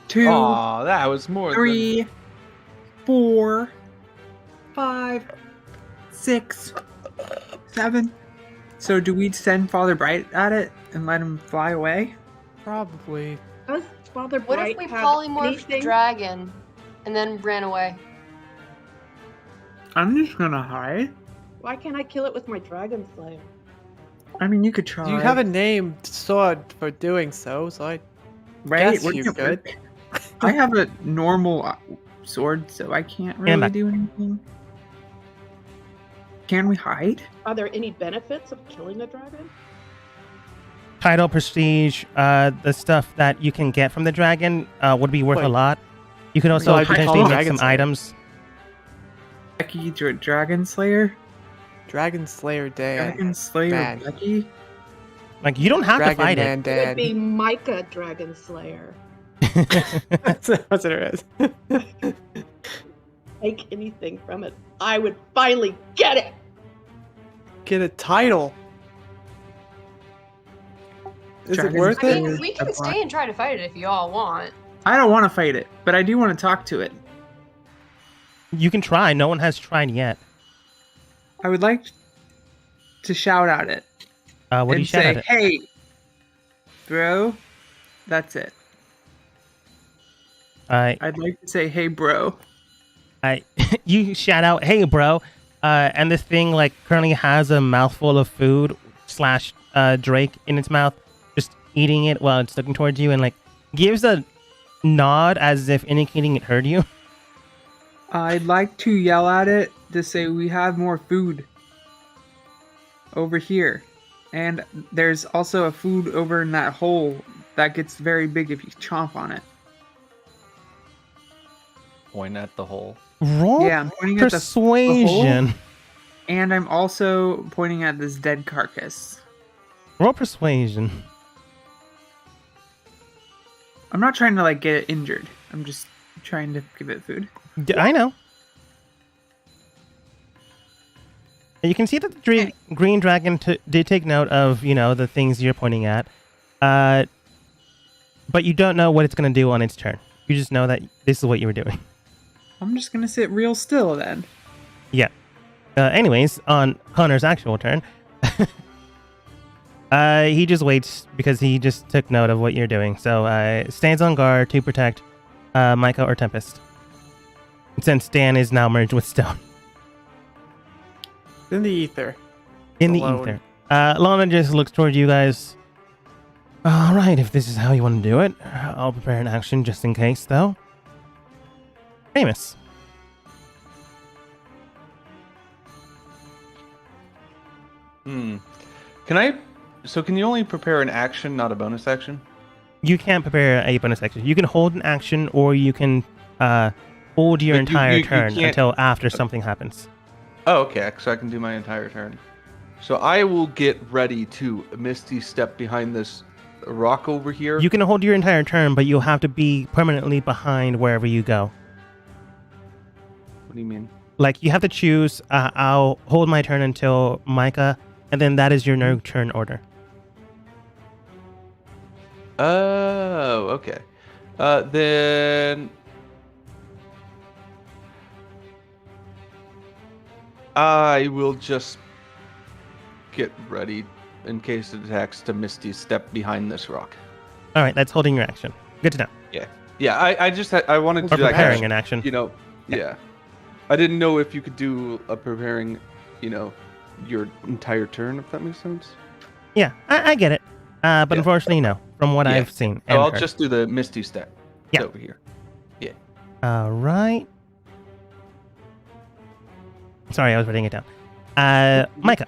2, Aw, that was more 3, 4, 5, 6, 7. So do we send Father Bright at it and let him fly away? Probably. Does Father What Bright if we have polymorphed the anything? dragon and then ran away? I'm just gonna hide. Why can't I kill it with my Dragon Slayer? I mean, you could try. You have a named sword for doing so, so I right? guess you Wouldn't it could. work? I have a normal sword, so I can't really back. do anything. Can we hide? Are there any benefits of killing a dragon? Title, prestige, the stuff that you can get from the dragon would be worth a Wait. lot. You could also No, I'd potentially call it make Dragon some Slayer. items. Becky, Dragon Slayer? Dragon Slayer Dan. Dragon Slayer man. Becky? Like, you don't have Dragon to fight Man It would Dan. be Micah Dragon Slayer. it. That's what it is. Take anything from it, I would finally get it. Get a title. Is it Dragon worth I it? mean, we can stay and try to fight it if you all want. I don't want to fight it, but I do want to talk to it. You can try. No one has tried yet. I would like to shout at it. What do you and shout say, at it? hey, bro. That's it. I'd like to say, hey, bro. You shout out, "Hey, bro!" And this thing like currently has a mouthful of food / Drake in its mouth, just eating it while it's looking towards you, and like gives a nod as if indicating it heard you. I'd like to yell at it to say we have more food over here. And there's also a food over in that hole that gets very big if you chomp on it. Point at the hole. Roll Yeah, I'm pointing at the persuasion. and I'm also pointing at this dead carcass. Roll persuasion. I'm not trying to like get it injured. I'm just trying to give it food. I know. You can see that the green dragon did take note of, the things you're pointing at. But you don't know what it's going to do on its turn. You just know that this is what you were doing. I'm just gonna sit real still then. Yeah. Anyways, on Connor's actual turn, he just waits because he just took note of what you're doing. So stands on guard to protect Micah or Tempest. Since Dan is now merged with Stone. In the ether. In the Alone. ether. Lana just looks toward you guys. All right, if this is how you want to do it, I'll prepare an action just in case, though. Famous. Can you only prepare an action, not a bonus action? You can't prepare a bonus action. You can hold an action, or you can hold your But entire you turn can't- until after something happens. Oh, okay. So I can do my entire turn. So I will get ready to Misty step behind this rock over here. You can hold your entire turn, but you'll have to be permanently behind wherever you go. What do you mean? Like, you have to choose, I'll hold my turn until Micah, and then that is your no turn order. Oh, okay. Then I will just get ready in case it attacks to Misty step behind this rock. All right, that's holding your action. Good to know. Yeah, I wanted to Or do that preparing kind an action. of, yeah. I didn't know if you could do a preparing, your entire turn, if that makes sense. Yeah, I get it. But Yeah. unfortunately, no. From what Yeah. I've seen. So and I'll heard. just do the Misty step. Yeah. Over here. All right. Sorry, I was writing it down. Micah.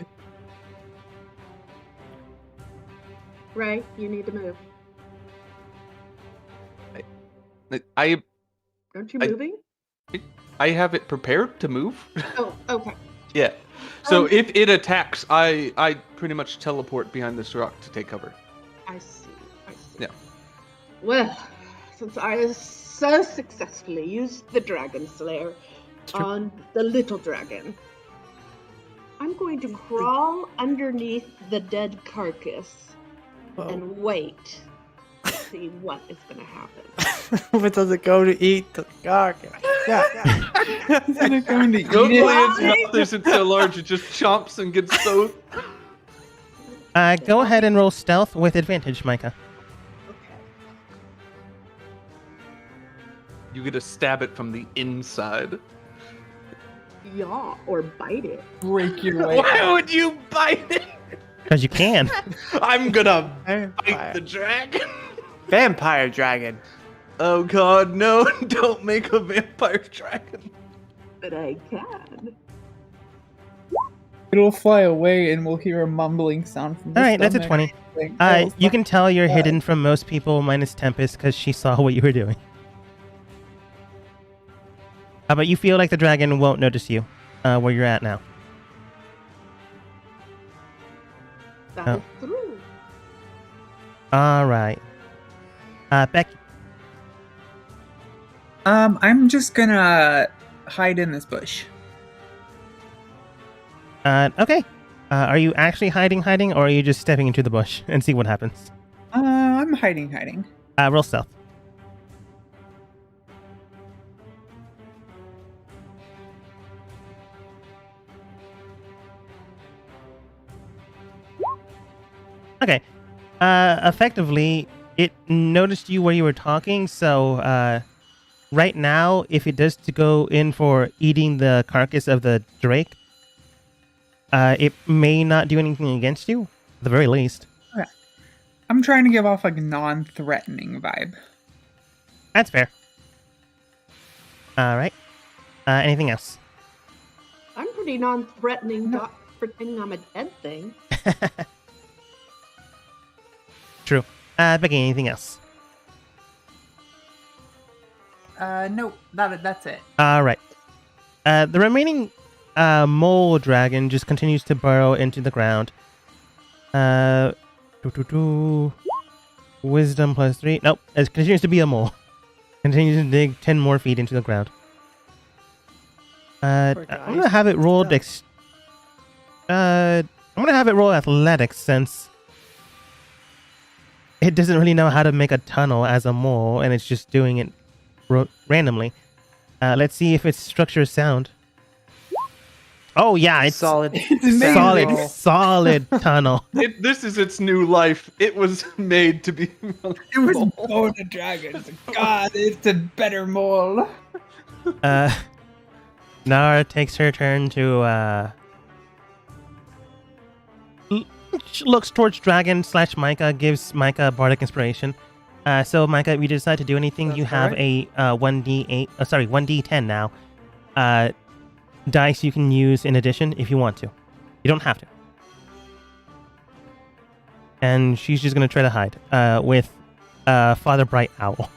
Ray, you need to move. I Aren't you I- moving? have it prepared to move. Oh, okay. Yeah. So Um, if it attacks, I pretty much teleport behind this rock to take cover. I see. I see. Yeah. Well, since I so successfully used the Dragon Slayer true. on the little dragon, I'm going to crawl underneath the dead carcass Whoa. and wait to see what is going to happen. But does it go to eat the carcass? Yeah. Isn't it going to eat Hopefully it? its mouth isn't so large it just chomps and gets so. Go ahead and roll stealth with advantage, Micah. Okay. You get to stab it from the inside. Yeah, or bite it. Break your way Why out. would you bite it? Because you can. I'm gonna bite Vampire. the dragon. Vampire dragon. Oh god, no! Don't make a vampire dragon. But I can. It'll fly away and we'll hear a mumbling sound from the All right, that's a stomach. 20. Like, oh, You can tell you're God. hidden from most people minus Tempest because she saw what you were doing. But you feel like the dragon won't notice you where you're at now. That Oh. is through. All right. Becky. I'm just gonna hide in this bush. Okay. Are you actually hiding, or are you just stepping into the bush and see what happens? I'm hiding. Roll stealth. Okay. Effectively, it noticed you where you were talking, so right now, if it does to go in for eating the carcass of the drake, it may not do anything against you, at the very least. I'm trying to give off a non-threatening vibe. That's fair. All right. Anything else? I'm pretty non-threatening, not pretending I'm a dead thing. True. Becky, anything else? Nope. That's it. All right. The remaining mole dragon just continues to burrow into the ground. Wisdom plus 3. Nope. It continues to be a mole. Continues to dig 10 more feet into the ground. I'm Poor guy. going to have it roll I'm gonna have it roll athletics since it doesn't really know how to make a tunnel as a mole, and it's just doing it randomly. Let's see if its structure is sound. Oh yeah, it's Solid. amazing. solid tunnel. This is its new life. It was made to be. It was born a dragon. God, it's a better mole. Nara takes her turn to looks towards Dragon / Micah, gives Micah bardic inspiration. So Micah, if you decide to do anything, That's you have a 1d10 now. Dice you can use in addition if you want to. You don't have to. And she's just gonna try to hide with Father Bright Owl.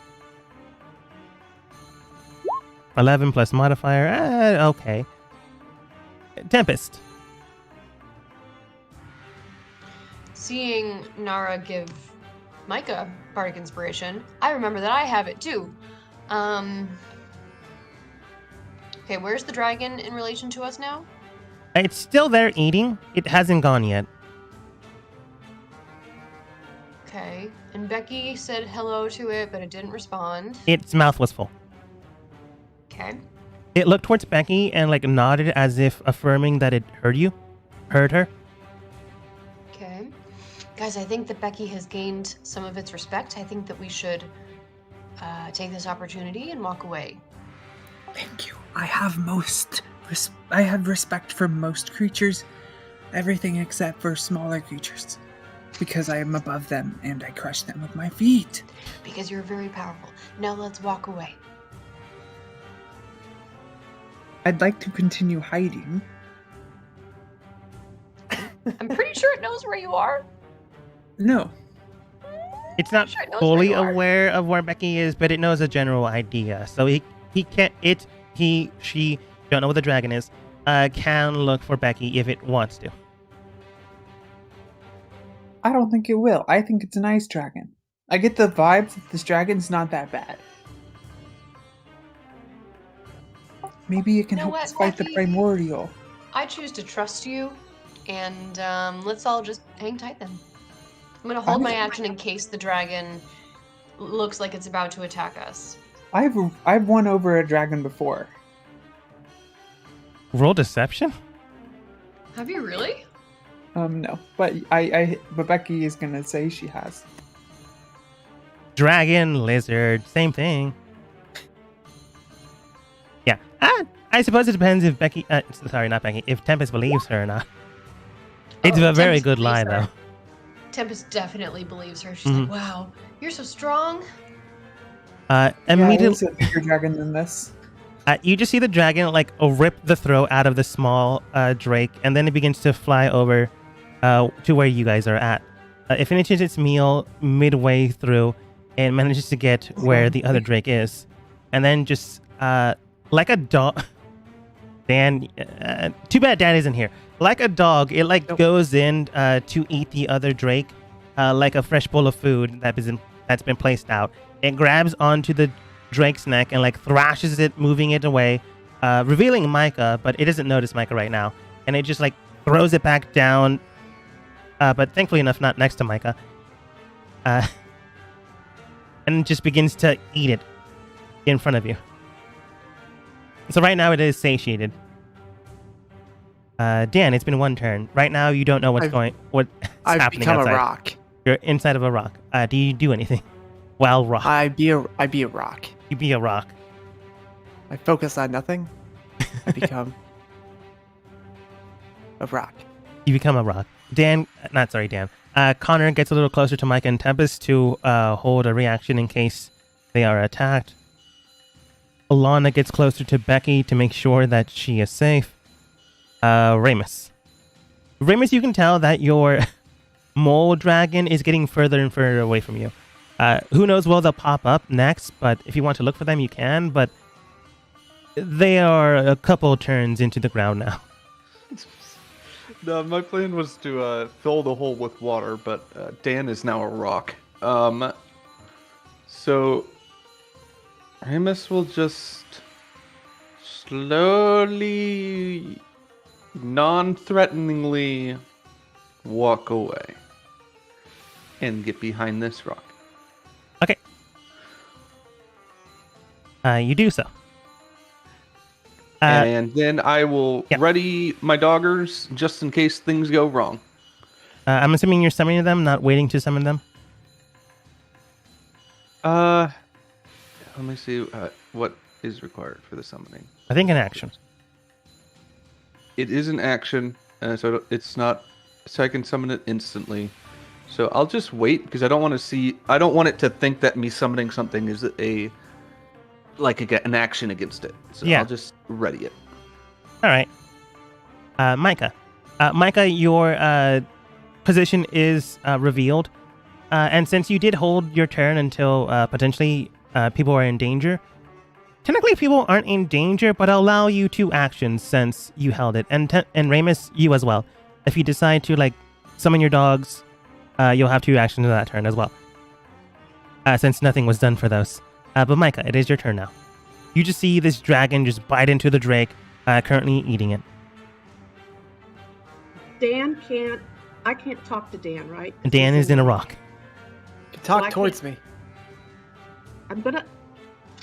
11 plus modifier. Okay. Tempest. Seeing Nara give Micah bardic inspiration, I remember that I have it too. Okay, where's the dragon in relation to us now? It's still there eating. It hasn't gone yet. Okay, and Becky said hello to it, but it didn't respond. Its mouth was full. Okay. It looked towards Becky and like nodded as if affirming that it heard her. Okay. Guys, I think that Becky has gained some of its respect. I think that we should take this opportunity and walk away. Thank you. I have I have respect for most creatures, everything except for smaller creatures, because I am above them and I crush them with my feet. Because you're very powerful. Now let's walk away. I'd like to continue hiding. I'm pretty sure it knows where you are. No. It's not Sure, it knows fully where you are. aware of where Becky is, but it knows a general idea. So she don't know what the dragon is, can look for Becky if it wants to. I don't think it will. I think it's a nice dragon. I get the vibes that this dragon's not that bad. Maybe it can You know help what, us fight the Becky? primordial. I choose to trust you, and let's all just hang tight then. I'm gonna hold my action in case the dragon looks like it's about to attack us. I've won over a dragon before. Roll deception? Have you really? No, but but Becky is gonna say she has. Dragon, lizard, same thing. Yeah. I suppose it depends if Becky... sorry, not Becky. If Tempest believes her or not. It's Oh, a very Tempest good believes lie, her. though. Tempest definitely believes her. She's Mhm. like, wow, you're so strong. Yeah, it Immediately, is a bigger dragon than this. you just see the dragon like rip the throat out of the small drake, and then it begins to fly over to where you guys are at. It finishes its meal midway through and manages to get where the other drake is, and then just like a dog. Dan, too bad Dan isn't here. Like a dog, it like goes in to eat the other drake, like a fresh bowl of food that's been placed out. It grabs onto the drake's neck and like thrashes it, moving it away, revealing Micah, but it doesn't notice Micah right now. And it just like throws it back down, but thankfully enough, not next to Micah. And just begins to eat it in front of you. So right now it is satiated. Dan, it's been one turn. Right now you don't know what's I've happening become outside. a rock. You're inside of a rock. Do you do anything? While rock. I be a rock. You be a rock. I focus on nothing. I become a rock. You become a rock. Dan, Connor gets a little closer to Mike and Tempest to hold a reaction in case they are attacked. Alana gets closer to Becky to make sure that she is safe. Ramus, you can tell that your mole dragon is getting further and further away from you. Who knows where they'll pop up next, but if you want to look for them, you can, but they are a couple turns into the ground now. No, my plan was to fill the hole with water, but Dan is now a rock. So Ramus will just slowly non-threateningly walk away and get behind this rock. Okay. You do so. And then I will yeah. ready my doggers just in case things go wrong. I'm assuming you're summoning them, not waiting to summon them. Let me see what is required for the summoning. I think an action. It is an action, so it's not. So I can summon it instantly. So I'll just wait because I don't want to see. I don't want it to think that me summoning something is an action against it. So Yeah. I'll just ready it. All right. Micah. Micah, your position is revealed. And since you did hold your turn until potentially people are in danger, technically people aren't in danger, but I'll allow you 2 actions since you held it. And Ramus, you as well. If you decide to summon your dogs, you'll have 2 actions in that turn as well. Since nothing was done for those. But Micah, it is your turn now. You just see this dragon just bite into the drake, currently eating it. I can't talk to Dan, right? And Dan is in a rock. Talk I towards me. I'm gonna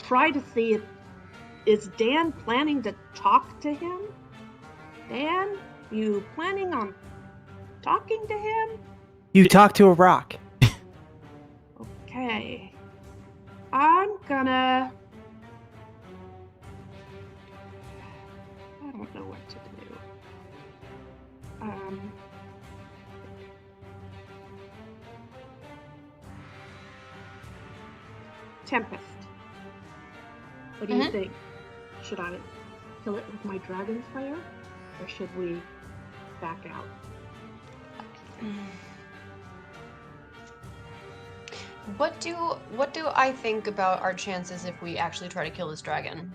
try to see is Dan planning to talk to him? Dan, you planning on talking to him? You talk to a rock. Okay. I'm gonna... I don't know what to do. Tempest. What do you think? Should I kill it with my dragon slayer? Or should we back out? What do I think about our chances if we actually try to kill this dragon?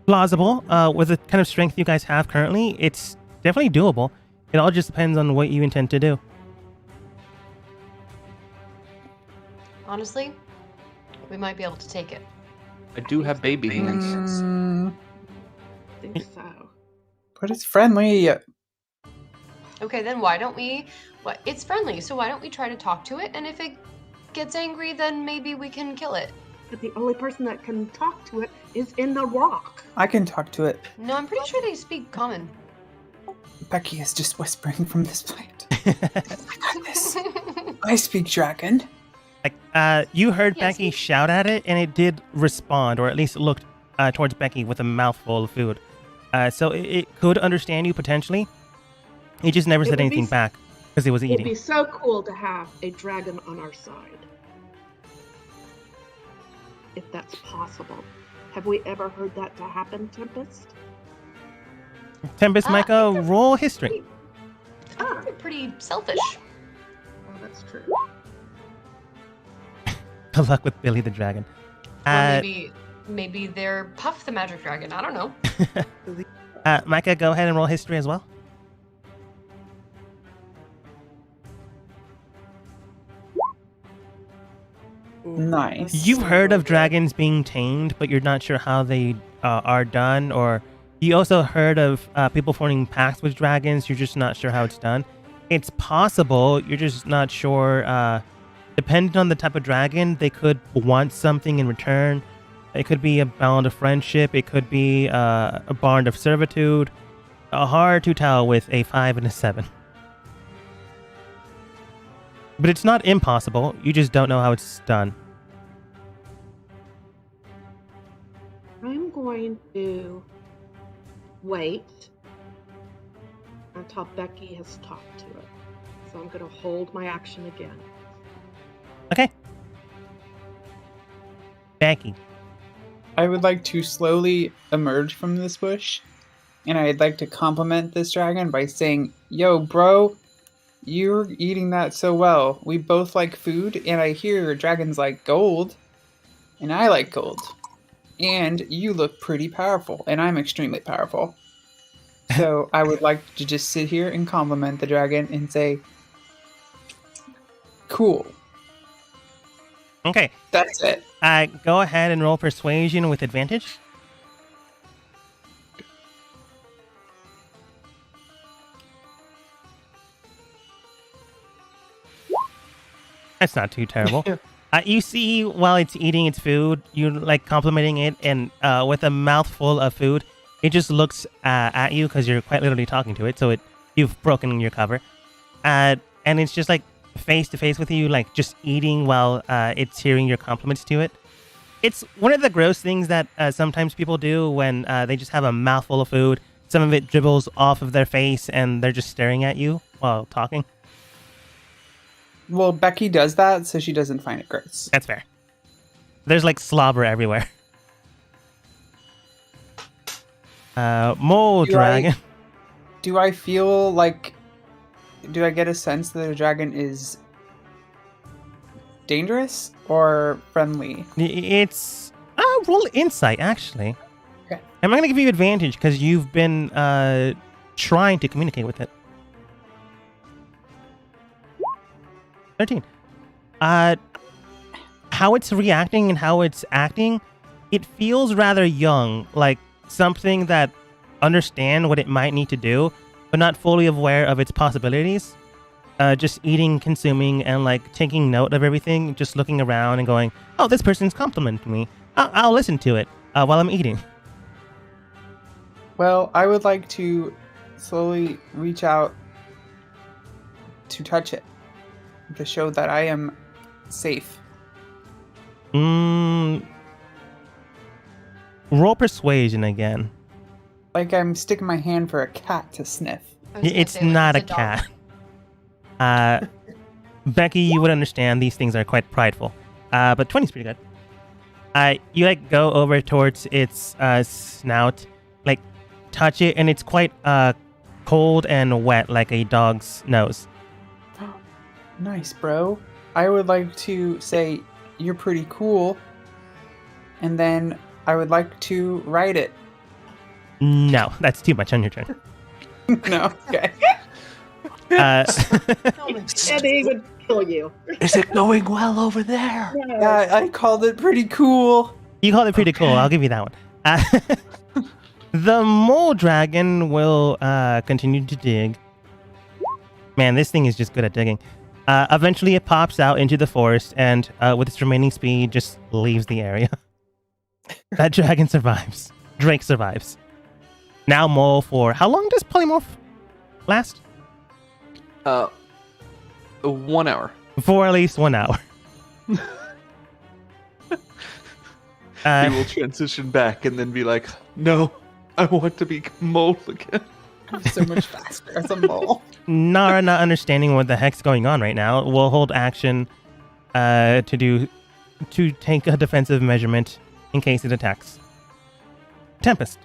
Plausible. With the kind of strength you guys have currently, it's definitely doable. It all just depends on what you intend to do. Honestly, we might be able to take it. I do have baby hands. I think so. But it's friendly. Okay, then why don't we... It's friendly, so why don't we try to talk to it? And if it gets angry, then maybe we can kill it. But the only person that can talk to it is in the rock. I can talk to it. No, I'm pretty sure they speak common. Becky is just whispering from this point. I got this. I speak dragon. You heard Yes, Becky shout at it, and it did respond, or at least looked towards Becky with a mouthful of food. So it could understand you potentially. It just never It said would be anything back because it was It would eating. be so cool to have a dragon on our side. If that's possible. Have we ever heard that to happen, Tempest? Tempest, Micah, roll history. I think they're pretty selfish. Oh, that's true. Good luck with Billy the Dragon. Or maybe they're Puff the Magic Dragon. I don't know. Micah, go ahead and roll history as well. Nice. You've heard of dragons being tamed, but you're not sure how they are done, or you also heard of people forming pacts with dragons. You're just not sure how it's done. It's possible, you're just not sure. Depending on the type of dragon, they could want something in return. It could be a bond of friendship. It could be a bond of servitude. Hard to tell with a 5 and a 7. But it's not impossible. You just don't know how it's done. I'm going to wait until Becky has talked to it. So I'm going to hold my action again. Okay. Becky. I would like to slowly emerge from this bush, and I'd like to compliment this dragon by saying, "Yo, bro, you're eating that so well. We both like food, and I hear dragons like gold, and I like gold. And you look pretty powerful, and I'm extremely powerful. So I would like to just sit here and compliment the dragon and say, cool. Okay. That's it. Go ahead and roll persuasion with advantage. That's not too terrible. You see, while it's eating its food, you like complimenting it, and with a mouthful of food, it just looks at you because you're quite literally talking to it. So you've broken your cover, and it's just like face to face with you, like just eating while it's hearing your compliments to it. It's one of the gross things that sometimes people do when they just have a mouthful of food. Some of it dribbles off of their face, and they're just staring at you while talking. Well, Becky does that, so she doesn't find it gross. That's fair. There's like slobber everywhere. Mole dragon. Do I feel like... Do I get a sense that the dragon is dangerous or friendly? It's... roll insight, actually. Okay. I'm going to give you advantage because you've been trying to communicate with it. 13. How it's reacting and how it's acting, it feels rather young, like something that understand what it might need to do, but not fully aware of its possibilities. Just eating, consuming, and like taking note of everything, just looking around and going, oh, this person's complimenting me. I'll listen to it while I'm eating. Well, I would like to slowly reach out to touch it to show that I am safe. Roll persuasion again. Like I'm sticking my hand for a cat to sniff. I was gonna It's say, like, not a it's dog. cat. Becky, you would understand these things are quite prideful. But 20 is pretty good. You like go over towards its snout, like touch it, and it's quite cold and wet, like a dog's nose. Nice, bro. I would like to say you're pretty cool, and then I would like to ride it. No, that's too much on your turn. No, okay. Eddie would kill you. Is it going well over there? Yeah, I called it pretty cool. You called it pretty cool. I'll give you that one. The mole dragon will continue to dig. Man, this thing is just good at digging. Eventually, it pops out into the forest and, with its remaining speed, just leaves the area. That dragon survives. Drake survives. Now mole for... How long does polymorph last? 1 hour. For at least 1 hour. He will transition back and then be like, no, I want to be mold again. I'm so much faster as a mole. Nara, not understanding what the heck's going on right now, will hold action to take a defensive measurement in case it attacks. Tempest.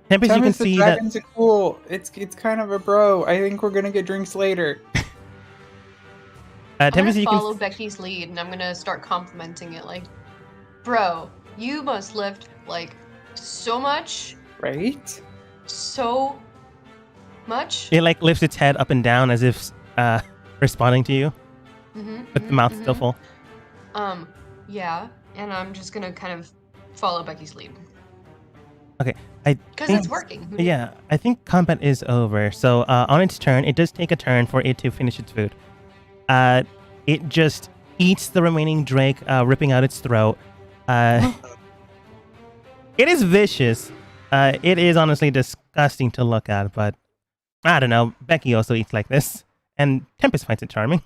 Tempest, you can see the dragons are cool. It's kind of a bro. I think we're gonna get drinks later. I'm Tempest, gonna you can follow Becky's lead, and I'm gonna start complimenting it. Like, bro, you must lift like so much, Right? so much. It like lifts its head up and down as if responding to you, with the mouth still full. Yeah, and I'm just gonna kind of follow Becky's lead. Okay, Because it's working. Who knew? Yeah, I think combat is over. So on its turn, it does take a turn for it to finish its food. It just eats the remaining drake, ripping out its throat. It is vicious. It is honestly disgusting to look at, but I don't know. Becky also eats like this, and Tempest finds it charming.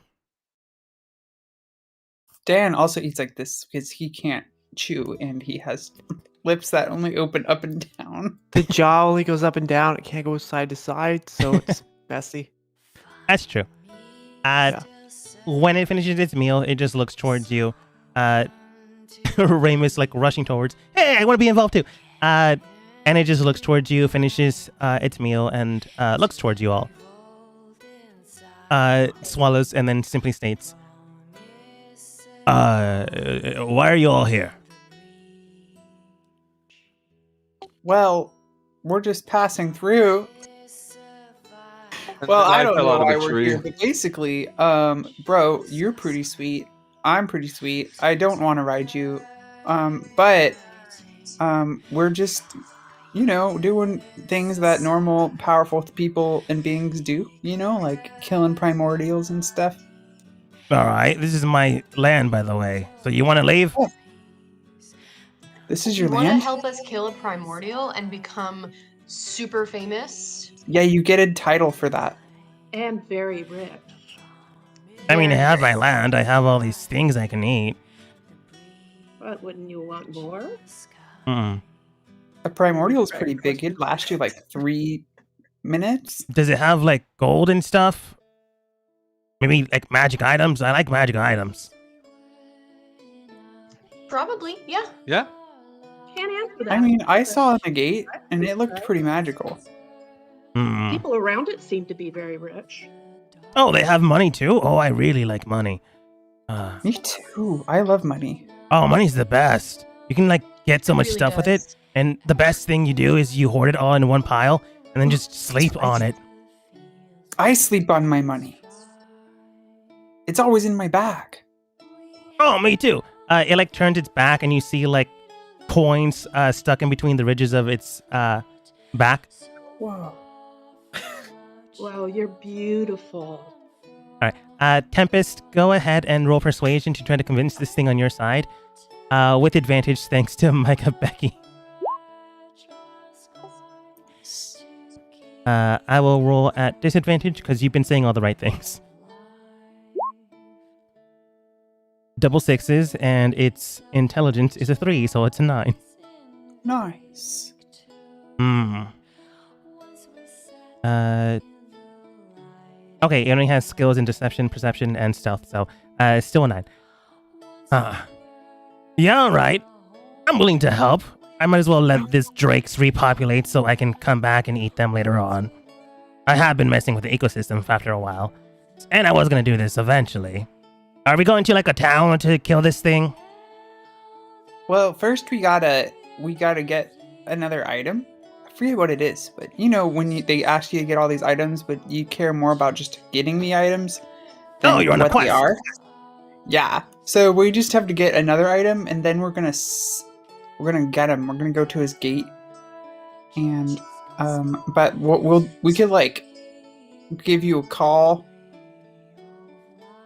Dan also eats like this because he can't chew and he has lips that only open up and down. The jaw only goes up and down. It can't go side to side, so it's messy. That's true. When it finishes its meal, it just looks towards you. Ramus like rushing towards. Hey, I want to be involved too. And it just looks towards you, finishes its meal, and looks towards you all. Swallows and then simply states, why are you all here? Well, we're just passing through. Well, I don't fell know out of why a we're tree. here, but basically, bro, you're pretty sweet. I'm pretty sweet. I don't want to ride you, but we're just, doing things that normal, powerful people and beings do. Like killing primordials and stuff. All right, this is my land, by the way. So you want to leave? Oh. This is your Want to land? help us kill a primordial and become super famous? Yeah, you get a title for that. And very rich. I mean, I Very have my rich. land. I have all these things I can eat. But wouldn't you want more? Mm. A primordial is pretty big. It'd last you like 3 minutes. Does it have like gold and stuff? Maybe like magic items? I like magic items. Probably, yeah. Yeah. Can't answer that. I mean, I saw the gate and it looked pretty magical. Hmm. People around it seem to be very rich. Oh, they have money too? Oh, I really like money. Me too. I love money. Oh, money's the best. You can like get so much Really stuff with it. does. And the best thing you do is you hoard it all in one pile and then just sleep on it. I sleep on my money. It's always in my bag. Oh, me too. It like turns its back and you see like coins stuck in between the ridges of its back. Whoa. Well, you're beautiful. All right. Tempest, go ahead and roll persuasion to try to convince this thing on your side. With advantage thanks to Micah Becky. I will roll at disadvantage because you've been saying all the right things. Double sixes, and its intelligence is a 3, so it's a 9. Nice. Hmm. Okay, it only has skills in deception, perception, and stealth, so still a 9. Yeah, alright. I'm willing to help. I might as well let this drakes repopulate so I can come back and eat them later on. I have been messing with the ecosystem after a while, and I was gonna do this eventually. Are we going to like a town to kill this thing? Well, first we gotta get another item. I forget what it is, but you know when they ask you to get all these items, but you care more about just getting the items than Oh, you're on a what they quest. are. Yeah. So we just have to get another item, and then we're gonna get him. We're gonna go to his gate, and but we could like give you a call.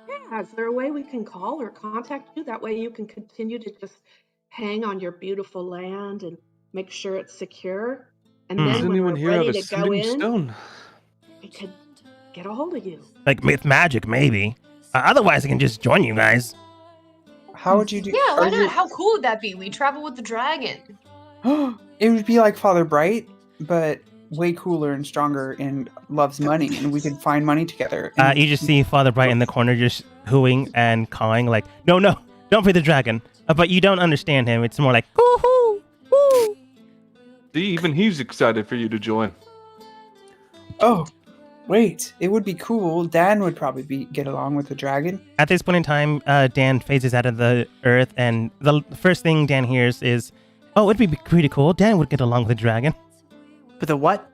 Yeah, is there a way we can call or contact you? That way you can continue to just hang on your beautiful land and make sure it's secure. And Hmm. then Does when anyone we're here have ready a to go sending in, stone? we could get a hold of you. Like with magic, maybe. Otherwise, I can just join you guys. How would you do? Yeah, why are you- not? How cool would that be? We travel with the dragon. It would be like Father Bright, but way cooler and stronger and loves money, and we could find money together. and- You just see Father Bright in the corner just hooing and cawing like, no, don't feed the dragon. But you don't understand him. It's more like, hoo-hoo, hoo. See, even he's excited for you to join. Oh, wait! It would be cool. Dan would probably get along with the dragon. At this point in time, Dan phases out of the earth, and the first thing Dan hears is, oh, it'd be pretty cool. Dan would get along with the dragon. But the what?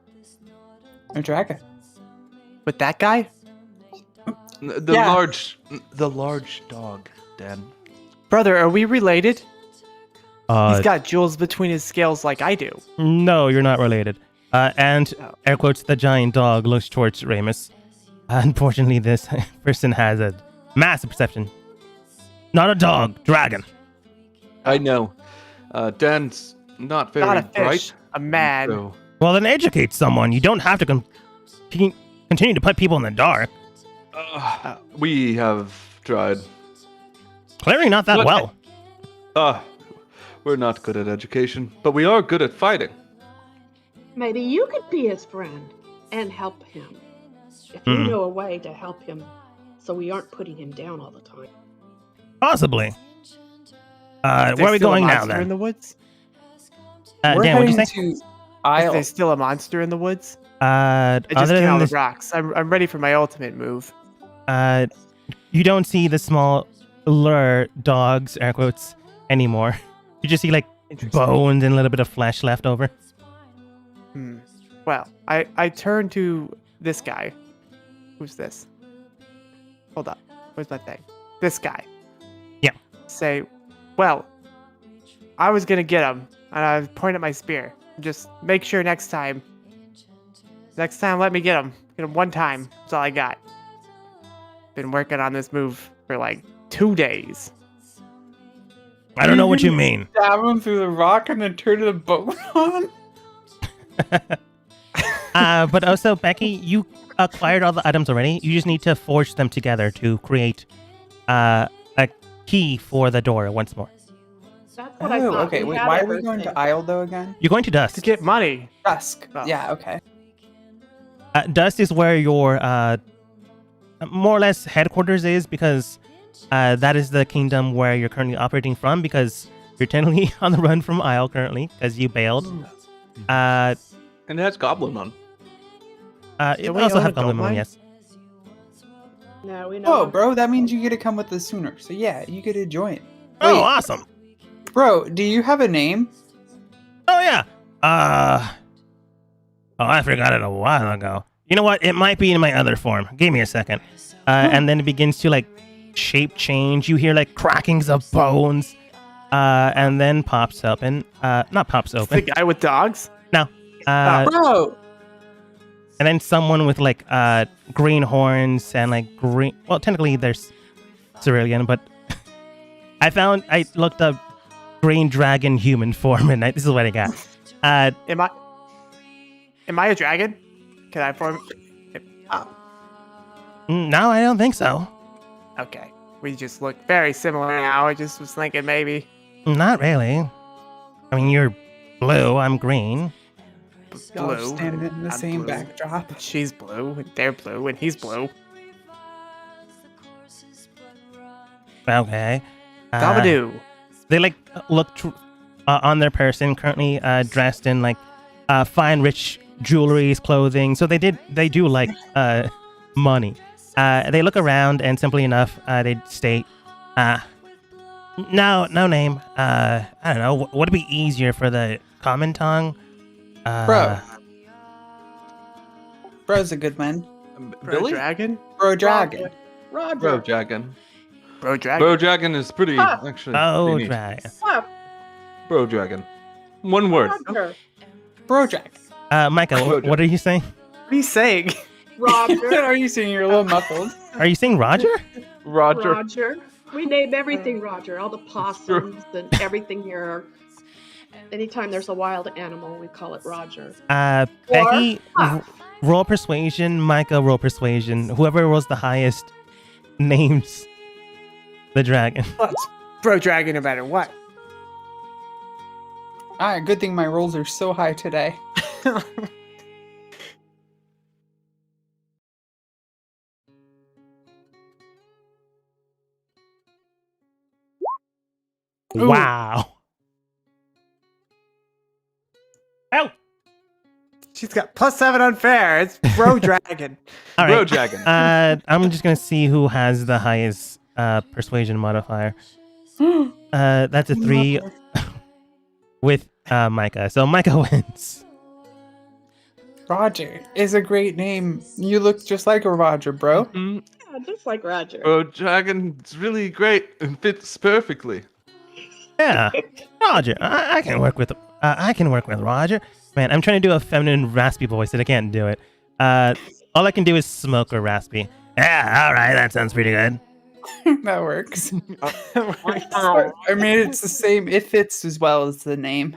A dragon. With that guy? The Yeah. large dog, Dan. Brother, are we related? Uh, He's got jewels between his scales like I do. No, you're not related. And, Oh. air quotes, the giant dog looks towards Ramus. Unfortunately, this person has a massive perception. Not a dog, dragon. I know. Dan's not very Not a fish, bright. a man. So, Well, then educate someone. You don't have to continue to put people in the dark. we have tried. Clearly not that But- well. We're not good at education, but we are good at fighting. Maybe you could be his friend and help him. If you Hmm. know a way to help him so we aren't putting him down all the time. Possibly. Is Where there are we still a going now, monster in then? the woods? We're Dan, what'd you heading say? to Is Isle. there still a monster in the woods? I I just other came than out this, of rocks. I'm ready for my ultimate move. you don't see the small lure dogs, air quotes, anymore. You just see like Interesting. bones and a little bit of flesh left over. Well, I turn to this guy. Who's this? Hold up. Where's my thing? This guy. Yeah. Say, well, I was gonna get him, and I point at my spear. Just make sure next time, let me get him. Get him one time. That's all I got. Been working on this move for like 2 days. I don't know what you mean. Stab him through the rock and then turn the boat on. But also, Becky, you acquired all the items already. You just need to forge them together to create a key for the door once more. That's what I Oh, thought. okay. We Wait, had why are we going everything. to Isle though again? You're going to To Dust. get money. Dusk. Oh. Yeah. Okay. Dust is where your more or less headquarters is, because that is the kingdom where you're currently operating from, because you're technically on the run from Isle currently because you bailed. And it has Goblin on. It Do we also own have a Goblin gold Moon, mine? yes. No, we know. Oh, bro, that means you get to come with us sooner. So yeah, you get to join. Oh, Wait. awesome. Bro, do you have a name? Oh, yeah. Oh, I forgot it a while ago. You know what? It might be in my other form. Give me a second. And then it begins to, like, shape change. You hear, like, crackings of bones. And then pops open. Not pops It's open. the guy with dogs. No. Bro, And then someone with, like, green horns and, like, green... Well, technically, there's Cerulean, but... I looked up green dragon human form, and this is what I got. Am I a dragon? Can I form? No, I don't think so. Okay. We just look very similar now. I just was thinking maybe Not really. I mean, you're blue, I'm green. y'all blue. stand in the I'm same blue. backdrop. She's blue, and they're blue, and he's blue. Okay. Gabadoo. They, like, look on their person, currently dressed in, like, fine, rich jewelries, clothing. So they do like money. They look around, and simply enough, they state, no name. I don't know. Would it be easier for the common tongue? Bro. Bro's a good one. Billy? Dragon? Bro Dragon. Roger. Bro Dragon. Bro Dragon. Bro Dragon is pretty, actually. Oh, pretty neat. dragon. Ah, Bro Dragon. One word. Roger. Bro Dragon. Micah, what are you saying? What are you saying? Roger. Are you saying you're a little muffled? Are you saying Roger? Roger. Roger. We name everything Roger. All the possums and everything here. Anytime there's a wild animal, we call it Roger. Becky, Puff. roll persuasion. Micah, roll persuasion. Whoever rolls the highest names the dragon. Bro Dragon no matter what. Alright, good thing my rolls are so high today. Ooh. Wow. Oh. She's got +7 unfair. It's Bro Dragon. All Bro right. Dragon. I'm just gonna see who has the highest persuasion modifier. That's a 3 with Micah. So Micah wins. Roger is a great name. You look just like a Roger, bro. Mhm. Yeah, just like Roger. Bro Dragon's really great and fits perfectly. Yeah, Roger. I can work with. I can work with Roger. Man, I'm trying to do a feminine, raspy voice, and I can't do it. All I can do is smoke or raspy. Yeah, all right, that sounds pretty good. That works. Oh. I mean, it's the same. It fits as well as the name.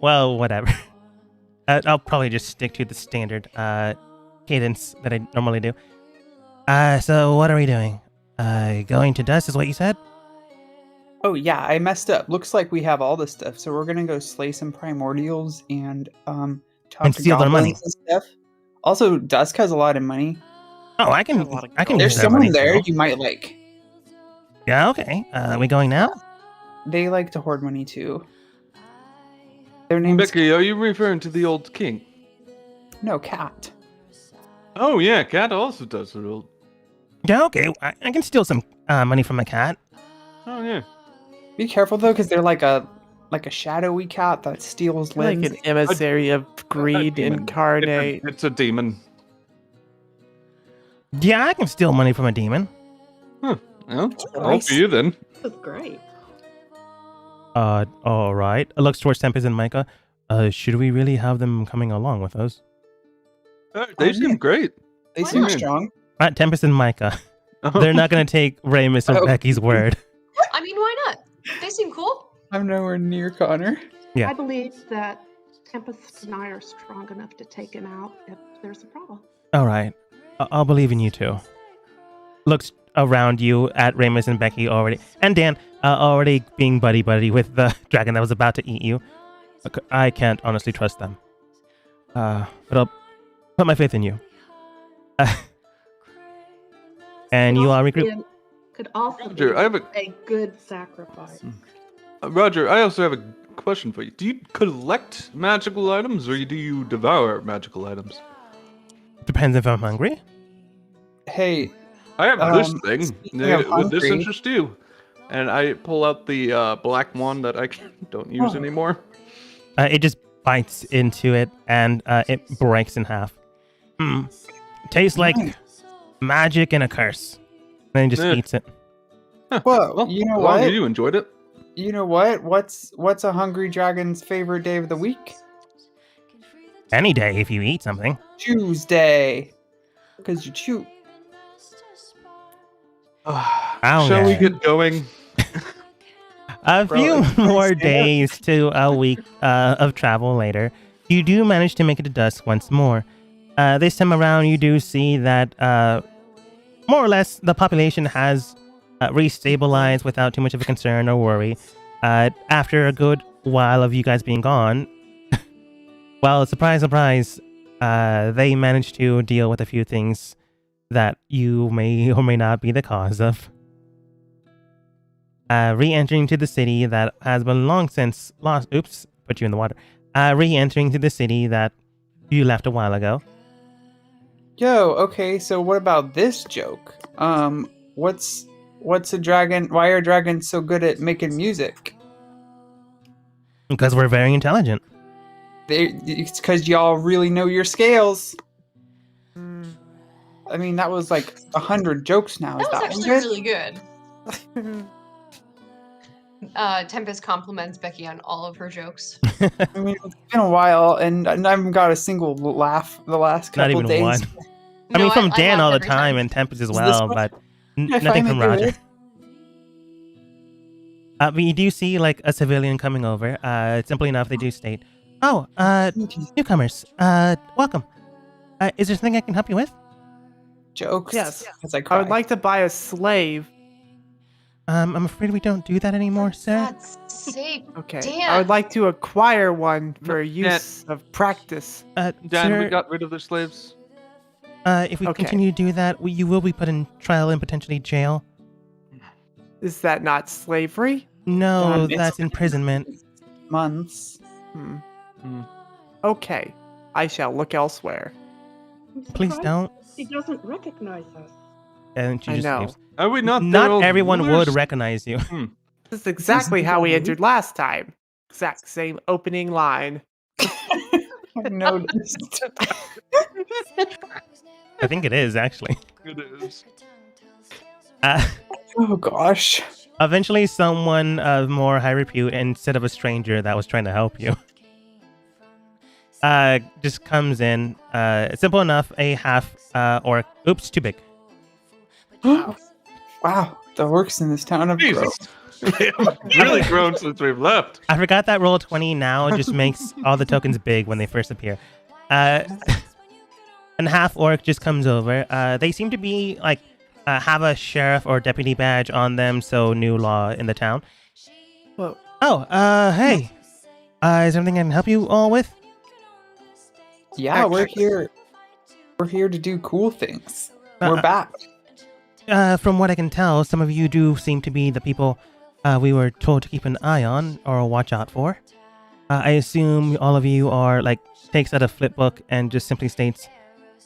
Well, whatever. I'll probably just stick to the standard cadence that I normally do. So what are we doing? Going to Dust is what you said? Oh yeah, I messed up. Looks like we have all this stuff, so we're gonna go slay some primordials and talk And to steal their money. goblins and stuff. Also, Dusk has a lot of money. Oh, I can. A lot of I can. There's use that money someone there too. you might like. Yeah. Okay. We going now? They like to hoard money too. Their name's Becky, are you referring to the old king? no Cat. Oh yeah, Cat also does it all. Yeah. Okay. I can steal some money from a cat. Oh yeah. Be careful though, because they're like a shadowy cat that steals Like limbs. an emissary of greed demon. incarnate. It's a demon. Yeah, I can steal money from a demon. Well, all Nice. for you then. This is great. All right. I look towards Tempest and Micah. Should we really have them coming along with us? They seem great. They Why seem not? strong. Tempest and Micah. They're not going to take Ramus or Oh. Becky's word. I mean, why not? They seem cool. I'm nowhere near Connor. Yeah. I believe that Tempest and I are strong enough to take him out if there's a problem. All right. I'll believe in you too. Looks around you at Ramus and Becky already, and Dan already being buddy with the dragon that was about to eat you. I can't honestly trust them. But I'll put my faith in you. And you all regroup. Could also Roger, be I have a good sacrifice. Roger. I also have a question for you. Do you collect magical items, or do you devour magical items? Depends if I'm hungry. Hey, I have this thing. speaking of Would this hungry- interest you? And I pull out the black one that I don't use Oh. anymore. It just bites into it and it breaks in half. Tastes like Nice. magic and a curse. Then he just Eh. eats it. whoa, Well, you know as long as what? you enjoyed it. You know what? What's a hungry dragon's favorite day of the week? Any day if you eat something. Tuesday. Because you chew. Shall we yeah. get going? A Bro, few it's pretty more stand up. days to a week of travel later, you do manage to make it to dusk once more. This time around, you do see that more or less the population has restabilized without too much of a concern or worry. After a good while of you guys being gone, well, surprise, surprise, they managed to deal with a few things that you may or may not be the cause of. Re-entering to the city that has been long since lost. Oops, put you in the water. Re-entering to the city that you left a while ago. Yo, okay, so what about this joke? What's a dragon? Why are dragons so good at making music? Because we're very intelligent. It's because y'all really know your scales. I mean, that was like 100 jokes now. Is That was that actually one good? really good. Tempest compliments Becky on all of her jokes. I mean, it's been a while, and I haven't got a single laugh the last Not couple even days. one. I mean, No, from Dan laugh all the every time and Tempest as Is this well, one? but I nothing from finally do Roger. it. But you do see like a civilian coming over. Simply enough, they do state, "Oh, newcomers, welcome. Is there something I can help you with?" Jokes. Yes. As I I would cry. like to buy a slave. I'm afraid we don't do that anymore, sir. God's sake. Okay. Dan. I would like to acquire one for Dan. use of practice. Dan, Sir, we got rid of the slaves. if we Okay. continue to do that, you will be put in trial and potentially jail. Is that not slavery? No, It's- that's imprisonment. Months. Hmm. Hmm. Okay. I shall look elsewhere. I'm Please surprised don't. He doesn't recognize us. And she I just know. leaves. Are we not? their Not old everyone rulers? would recognize you. This is exactly how we really? entered last time. Exact same opening line. I've noticed. I think it is actually. It is. Oh gosh. Eventually, someone of more high repute, instead of a stranger that was trying to help you, just comes in. Simple enough, a half orc. Oops, too big. Wow, the orcs in this town have grown. Jesus. They have really grown since we've left. I forgot that roll 20 now just makes all the tokens big when they first appear. And half orc just comes over. They seem to be like have a sheriff or deputy badge on them, so new law in the town. Whoa. Oh, hey. Is there anything I can help you all with? Yeah, we're Actually- here. We're here to do cool things. We're Uh, back. From what I can tell, some of you do seem to be the people we were told to keep an eye on or watch out for. I assume all of you are like takes out a flip book and just simply states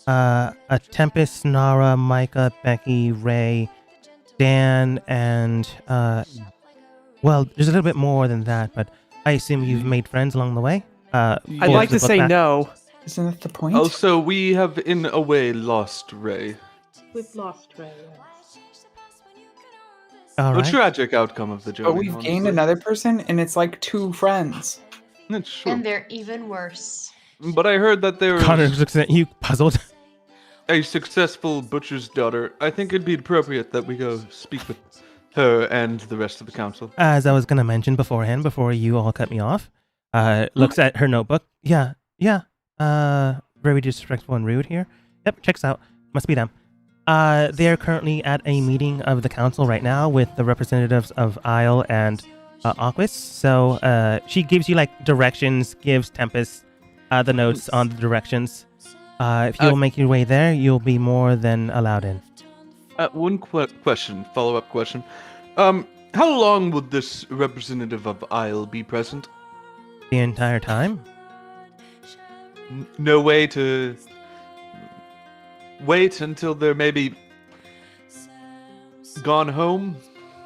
a Tempest, Nara, Micah, Becky, Ray, Dan, and well, there's a little bit more than that, but I assume you've made friends along the way. I'd Pulls like the to book say back. no. Isn't that the point? Also, we have in a way lost Ray. We've lost Ray. All A right. tragic outcome of the journey. but we've gained honestly. another person, and it's like two friends. That's true. And they're even worse. But I heard that there was... Connor looks at you, puzzled. a successful butcher's daughter, I think it'd be appropriate that we go speak with her and the rest of the council. As I was gonna mention beforehand, before you all cut me off, looks at her notebook. Yeah. Very disrespectful and rude here. Yep, checks out. Must be them. They are currently at a meeting of the council right now with the representatives of Isle and Aquis. So she gives you like directions, gives Tempest the notes on the directions. If you'll make your way there, you'll be more than allowed in. One question, follow-up question. How long would this representative of Isle be present? The entire time? No way to wait until they're maybe gone home?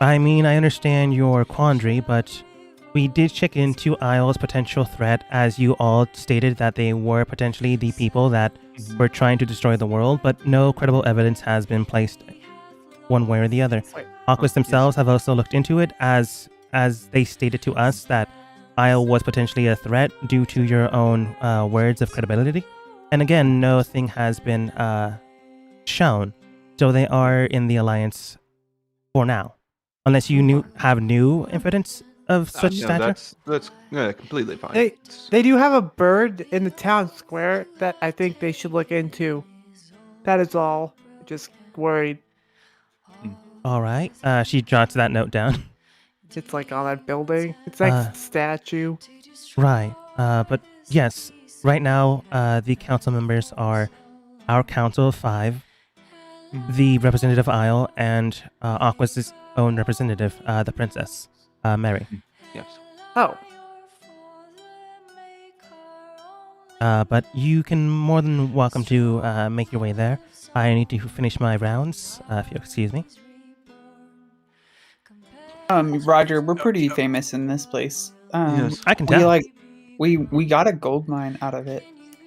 I mean, I understand your quandary, but we did check into Isle's potential threat, as you all stated that they were potentially the people that were trying to destroy the world, but no credible evidence has been placed one way or the other. Wait. Aquis themselves have also looked into it, as they stated to us that Isle was potentially a threat due to your own words of credibility. And again, nothing has been shown, so they are in the alliance for now, unless you have new evidence of such No, stature. that's completely fine. They do have a bird in the town square that I think they should look into. That is all. Just worried. All right. She jots that note down. It's like on that building. It's like a statue. Right. But yes, right now the council members are our council of 5, the representative Isle, and Aqua's own representative, the princess, Mary. Yes. Oh, But you can more than welcome to make your way there. I need to finish my rounds, if you'll excuse me. Roger, we're pretty famous in this place. Yes. I can We tell. we got a gold mine out of it.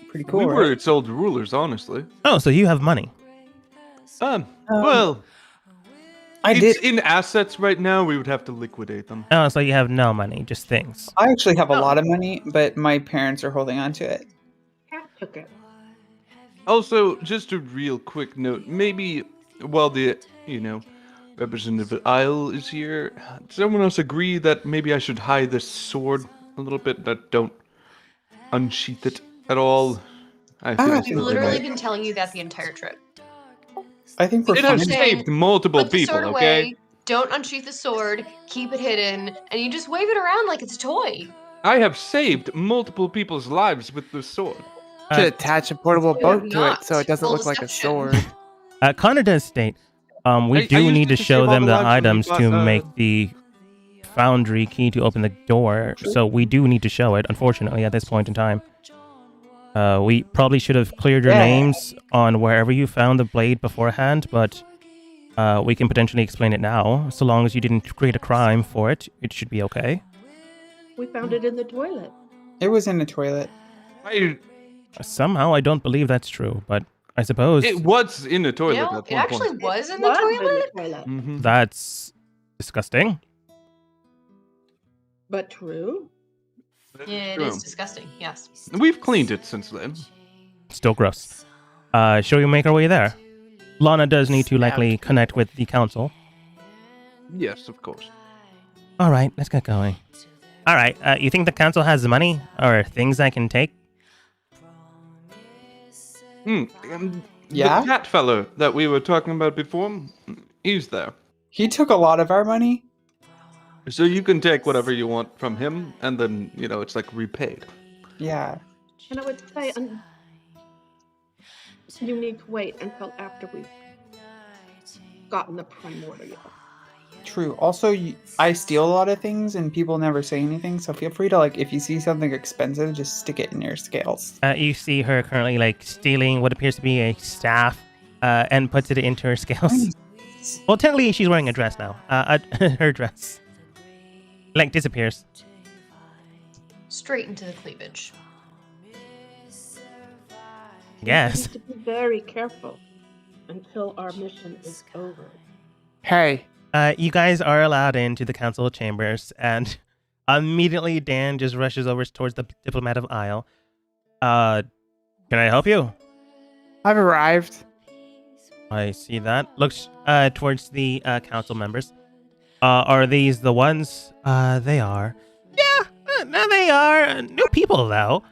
Pretty cool. We right? were its old rulers, honestly. Oh, so you have money. Well, I it's did. in assets right now. We would have to liquidate them. Oh, so you have no money, just things. I actually have a lot of money, but my parents are holding on to it. Cat took it. Also, just a real quick note. Maybe while the, Representative Isle is here, does everyone else agree that maybe I should hide this sword a little bit? That don't unsheath it at all? I feel I it's We've think really literally right. been telling you that the entire trip. I think we're It has fine. saying, saved multiple Put the people, sword okay? away, don't unsheath the sword, keep it hidden, and you just wave it around like it's a toy. I have saved multiple people's lives with this sword. should attach a portable You boat have to it not. so it doesn't Full look like a deception. sword. Connor does state, we I do used need it to to show save all them the the lives when we items to got, make the foundry key to open the door. So we do need to show it, unfortunately, at this point in time. We probably should have cleared your Yeah. names on wherever you found the blade beforehand, but we can potentially explain it now. So long as you didn't create a crime for it, it should be okay. We found it in the toilet. It was in the toilet. Somehow, I don't believe that's true, but I suppose It was in the toilet at one it actually point. was in the Was toilet? toilet. Mhm. that's disgusting. But true. That Yeah, it true. is disgusting, yes. We've cleaned it since then. Still gross. Shall we make our way there? Lana does need to likely connect with the council. Yes, of course. All right, let's get going. All right, you think the council has the money or things I can take? Yeah? The cat fellow that we were talking about before, he's there. He took a lot of our money. So you can take whatever you want from him, and then, it's like repaid. Yeah. And I would say you need to wait until after we've gotten the primordial. True. Also, I steal a lot of things and people never say anything, so feel free to, if you see something expensive, just stick it in your scales. You see her currently stealing what appears to be a staff and puts it into her scales. Nice. Well, technically, she's wearing a dress now. Her dress disappears. Straight into the cleavage. Yes. We need to be very careful until our mission is over. Hey, You guys are allowed into the council chambers, and immediately Dan just rushes over towards the diplomat of Isle. Can I help you? I've arrived. I see that. Looks towards the council members. Are these the ones? They are. Yeah, no, they are. New people, though.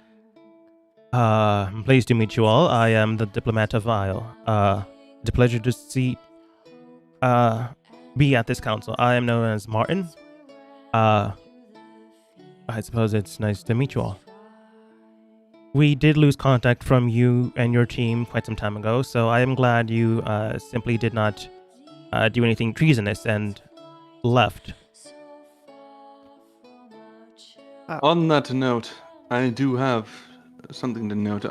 I'm pleased to meet you all. I am the diplomat of Isle. It's a pleasure to be at this council. I am known as Martin. I suppose it's nice to meet you all. We did lose contact from you and your team quite some time ago, so I am glad you simply did not do anything treasonous and left. On that note, I do have something to note.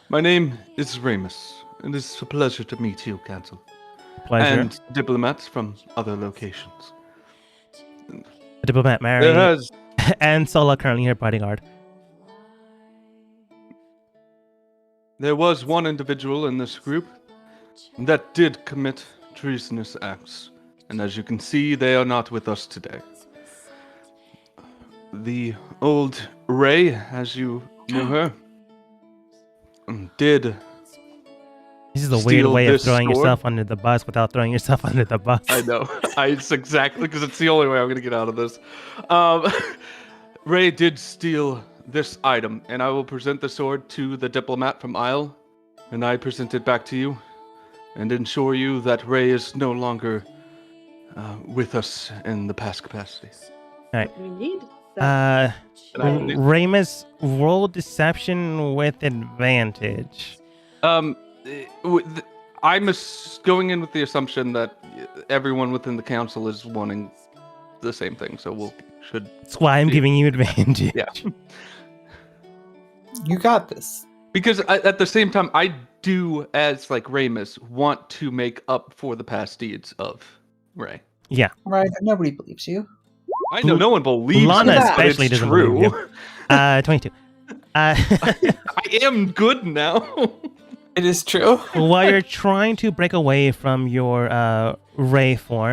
My name is Ramus. It is a pleasure to meet you, Council. Pleasure. And diplomats from other locations. Diplomat Mary There has and Sola currently her bodyguard. There was one individual in this group that did commit treasonous acts, and as you can see, they are not with us today. The old Ray, as you know her, did. This is a weird steal way of this throwing sword. yourself under the bus without throwing yourself under the bus. I know. It's exactly because it's the only way I'm going to get out of this. Ray did steal this item, and I will present the sword to the diplomat from Isle, and I present it back to you, and ensure you that Ray is no longer with us in the past capacity. We need that. And I will need- Ramus, roll deception with advantage. I'm going in with the assumption that everyone within the council is wanting the same thing, so should. That's why I'm giving you advantage. Yeah. You got this. Because at the same time, I do, as like Ramus, want to make up for the past deeds of Ray. Yeah. Right, nobody believes you. I know no one believes Lana this, but especially it's doesn't true. believe you. 22. I am good now. It is true. While you're trying to break away from your Ray form,